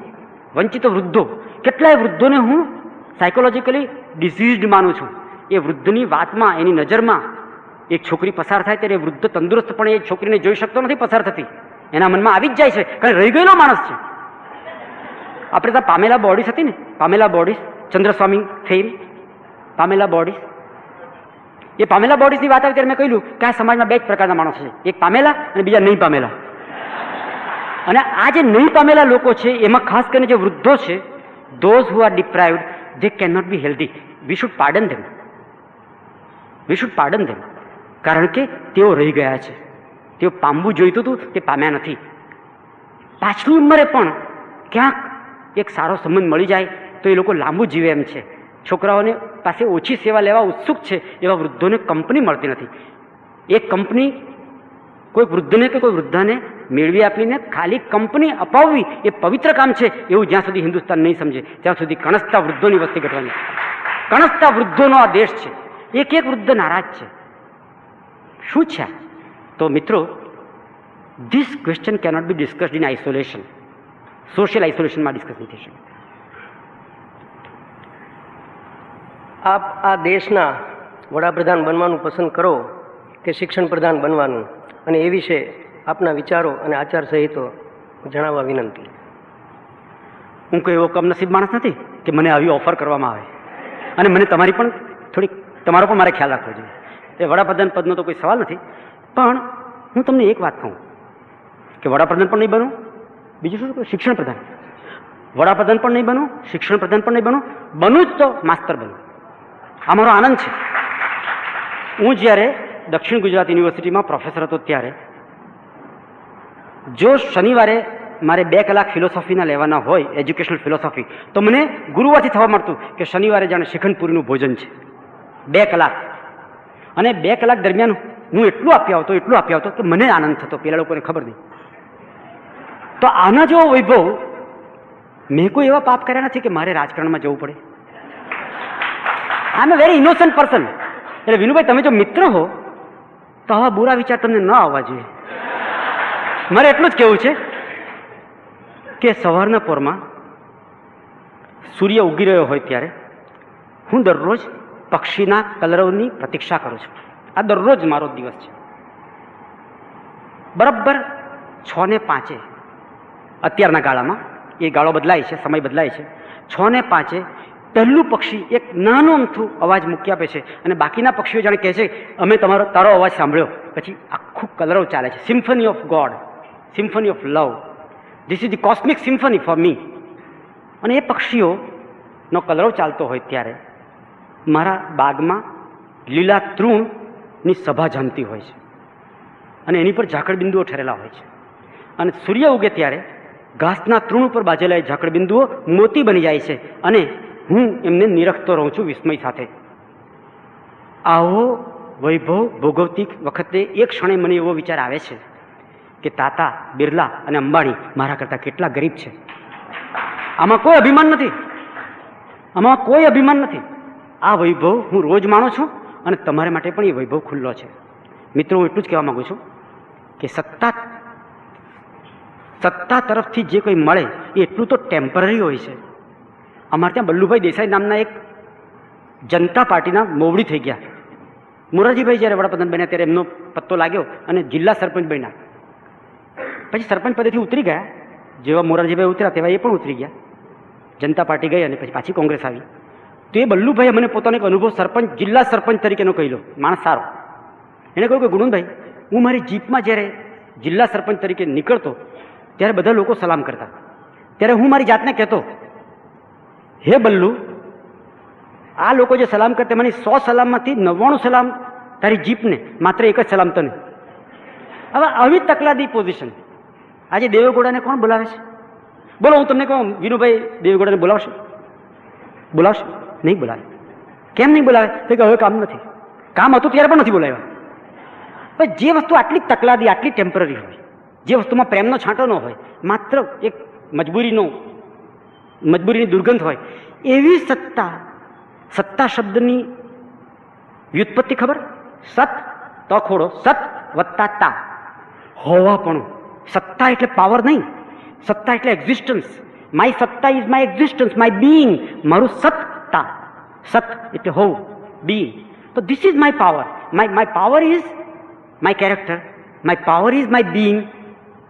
વંચિત વૃદ્ધો, કેટલાય વૃદ્ધોને હું સાયકોલોજીકલી ડિઝીઝડ માનું છું. એ વૃદ્ધની વાતમાં, એની નજરમાં એક છોકરી પસાર થાય ત્યારે વૃદ્ધ તંદુરસ્ત પણ એ છોકરીને જોઈ શકતો નથી પસાર થતી. એના મનમાં આવી જ જાય છે, કારણ રહી ગયેલો માણસ છે. આપણે ત્યાં પામેલા બોડીસ હતી ને, પામેલા બોડીસ, ચંદ્રસ્વામી ફેમ પામેલા બોડીસ. એ પામેલા બોડીસની વાત આવી ત્યારે મેં કહ્યું કે આ સમાજમાં બે જ પ્રકારના માણસો છે, એક પામેલા અને બીજા નહીં પામેલા. અને આ જે નહીં પામેલા લોકો છે એમાં ખાસ કરીને જે વૃદ્ધો છે, those who are deprived, they cannot be healthy. We should pardon them. We should pardon them. કારણ કે તેઓ રહી ગયા છે. તેઓ પામવું જોઈતું હતું, તે પામ્યા નથી. પાછલી ઉંમરે પણ ક્યાંક એક સારો સંબંધ મળી જાય તો એ લોકો લાંબુ જીવે એમ છે. છોકરાઓને પાસે ઓછી સેવા લેવા ઉત્સુક છે એવા વૃદ્ધોને કંપની મળતી નથી. એક કંપની કોઈ વૃદ્ધને કે કોઈ વૃદ્ધાને મેળવી આપીને ખાલી કંપની અપાવવી એ પવિત્ર કામ છે એવું જ્યાં સુધી હિન્દુસ્તાન નહીં સમજે ત્યાં સુધી કણસતા વૃદ્ધોની વસ્તી ઘટવાની. કણસતા વૃદ્ધોનો આ દેશ છે. એક એક વૃદ્ધ નારાજ છે. શું છે? તો મિત્રો, this question cannot be discussed in isolation. Social આઇસોલેશનમાં ડિસ્કસ નહીં થઈ શકે. આપ આ દેશના વડાપ્રધાન બનવાનું પસંદ કરો કે શિક્ષણ પ્રધાન બનવાનું, અને એ વિશે આપના વિચારો અને આચાર સંહિતો જણાવવા વિનંતી. હું કોઈ એવો કમનસીબ માણસ નથી કે મને આવી ઓફર કરવામાં આવે, અને મને તમારી પણ થોડીક, તમારો પણ મારે ખ્યાલ રાખવો જોઈએ. એ વડાપ્રધાન પદનો તો કોઈ સવાલ નથી, પણ હું તમને એક વાત કહું કે વડાપ્રધાન પણ નહીં બનું, બીજું શું, શિક્ષણ પ્રધાન. વડાપ્રધાન પણ નહીં બનું, શિક્ષણ પ્રધાન પણ નહીં બનું, બનું જ તો માસ્તર બનું. આ મારો આનંદ છે. હું જ્યારે દક્ષિણ ગુજરાત યુનિવર્સિટીમાં પ્રોફેસર હતો ત્યારે જો શનિવારે મારે 2 કલાક ફિલોસોફીના લેવાના હોય, એજ્યુકેશનલ ફિલોસોફી, તો મને ગુરુવારથી થવા મળતું કે શનિવારે જાણે શિખંડપુરીનું ભોજન છે. 2 કલાક. અને 2 કલાક દરમિયાન હું એટલું આપી આવતો કે મને આનંદ થતો, પેલા લોકોને ખબર નહીં. તો આના જેવો વૈભવ મેં કોઈ એવા પાપ કર્યા નથી કે મારે રાજકારણમાં જવું પડે. આઈ એમ અ વેરી ઇનોસન્ટ પર્સન. એટલે વિનુભાઈ, તમે જો મિત્ર હો તો આવા બુરા વિચાર તમને ન આવવા જોઈએ. મારે એટલું જ કહેવું છે કે સવારના પોરમાં સૂર્ય ઉગી રહ્યો હોય ત્યારે હું દરરોજ પક્ષીના કલરવની પ્રતીક્ષા કરું છું. આ દરરોજ મારો દિવસ છે. બરાબર 6:05 અત્યારના ગાળામાં, એ ગાળો બદલાય છે, સમય બદલાય છે, 6:05 પહેલું પક્ષી એક નાનો અમથું અવાજ મૂકી આપે છે, અને બાકીના પક્ષીઓ જાણે કહે છે અમે તારો અવાજ સાંભળ્યો. પછી આખું કલરવ ચાલે છે. Symphony of God, symphony of love. This is the cosmic symphony for me. અને એ પક્ષીઓનો કલરવ ચાલતો હોય ત્યારે મારા બાગમાં લીલા તૃણની સભા જામતી હોય છે, અને એની પર ઝાકળબિંદુઓ ઠરેલા હોય છે. અને સૂર્ય ઉગે ત્યારે ઘાસના તૃણ ઉપર બાજેલા એ ઝાકળબિંદુઓ મોતી બની જાય છે, અને હું એમને નિરખતો રહું છું વિસ્મય સાથે. આવો વૈભવ ભોગવતી વખતે એક ક્ષણે મને એવો વિચાર આવે છે કે તાતા, બિરલા અને અંબાણી મારા કરતાં કેટલા ગરીબ છે. આમાં કોઈ અભિમાન નથી, આમાં કોઈ અભિમાન નથી. આ વૈભવ હું રોજ માણું છું, અને તમારા માટે પણ એ વૈભવ ખુલ્લો છે. મિત્રો, હું એટલું જ કહેવા માગું છું કે સત્તા તરફથી જે કંઈ મળે એ એટલું તો ટેમ્પરરી હોય છે. અમારે ત્યાં બલ્લુભાઈ દેસાઈ નામના એક જનતા પાર્ટીના મોવડી થઈ ગયા. મોરારજીભાઈ જ્યારે વડાપ્રધાન બન્યા ત્યારે એમનો પત્તો લાગ્યો અને જિલ્લા સરપંચ બન્યા. પછી સરપંચ પદેથી ઉતરી ગયા. જેવા મોરારજીભાઈ ઉતર્યા તેવા એ પણ ઉતરી ગયા. જનતા પાર્ટી ગઈ અને પછી પાછી કોંગ્રેસ આવી. તો એ બલ્લુભાઈ મને પોતાનો એક અનુભવ સરપંચ, જિલ્લા સરપંચ તરીકેનો કહી લો. માણસ સારો. એણે કહ્યું કે ગુણવંતભાઈ, હું મારી જીપમાં જ્યારે જિલ્લા સરપંચ તરીકે નીકળતો ત્યારે બધા લોકો સલામ કરતા. ત્યારે હું મારી જાતને કહેતો, હે બલ્લુ, આ લોકો જે સલામ કરતા મને 100 સલામમાંથી 99 સલામ તારી જીપને, માત્ર એક જ સલામ તને. હવે આવી તકલાદી પોઝિશન. આજે દેવેગૌડાને કોણ બોલાવે છે? બોલો, હું તમને કહું, વિનુભાઈ દેવેગૌડાને બોલાવશે? બોલાવશે? નહીં બોલાવે. કેમ નહીં બોલાવે? તો કે હવે કામ નથી. કામ હતું ત્યારે પણ નથી બોલાવ્યા. પણ જે વસ્તુ આટલી તકલાદી, આટલી ટેમ્પરરી હોય, જે વસ્તુમાં પ્રેમનો છાંટો ન હોય, માત્ર એક મજબૂરીની દુર્ગંધ હોય, એવી સત્તા શબ્દની વ્યુત્પત્તિ ખબર? સત તખોડો, સત વત્તા તા, હોવાપણું. સત્તા એટલે પાવર નહીં, સત્તા એટલે એક્ઝિસ્ટન્સ. માય સત્તા is my existence, my being. મારું સત્તા, સત એટલે હોવું, બીઈંગ. તો this is my power. My power is my character, my power is my being.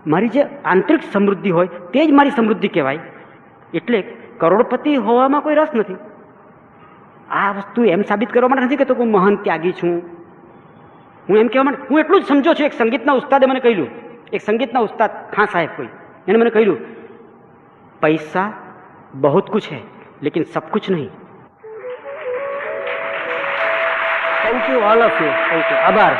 મારી જે આંતરિક સમૃદ્ધિ હોય તે જ મારી સમૃદ્ધિ કહેવાય. એટલે કરોડપતિ હોવામાં કોઈ રસ નથી. આ વસ્તુ એમ સાબિત કરવા માટે નથી કહેતો કે હું મહાન ત્યાગી છું. હું એમ કહેવા માટે, હું એટલું જ સમજો છું. એક સંગીતના ઉસ્તાદે મને કહ્યું, એક સંગીતના ઉસ્તાદ ખાન સાહેબ કોઈ, એને મને કહ્યું, પૈસા બહુત કુછ હૈ લેકિન સબ કુછ નહીં. Thank you all of you. Thank you. આભાર.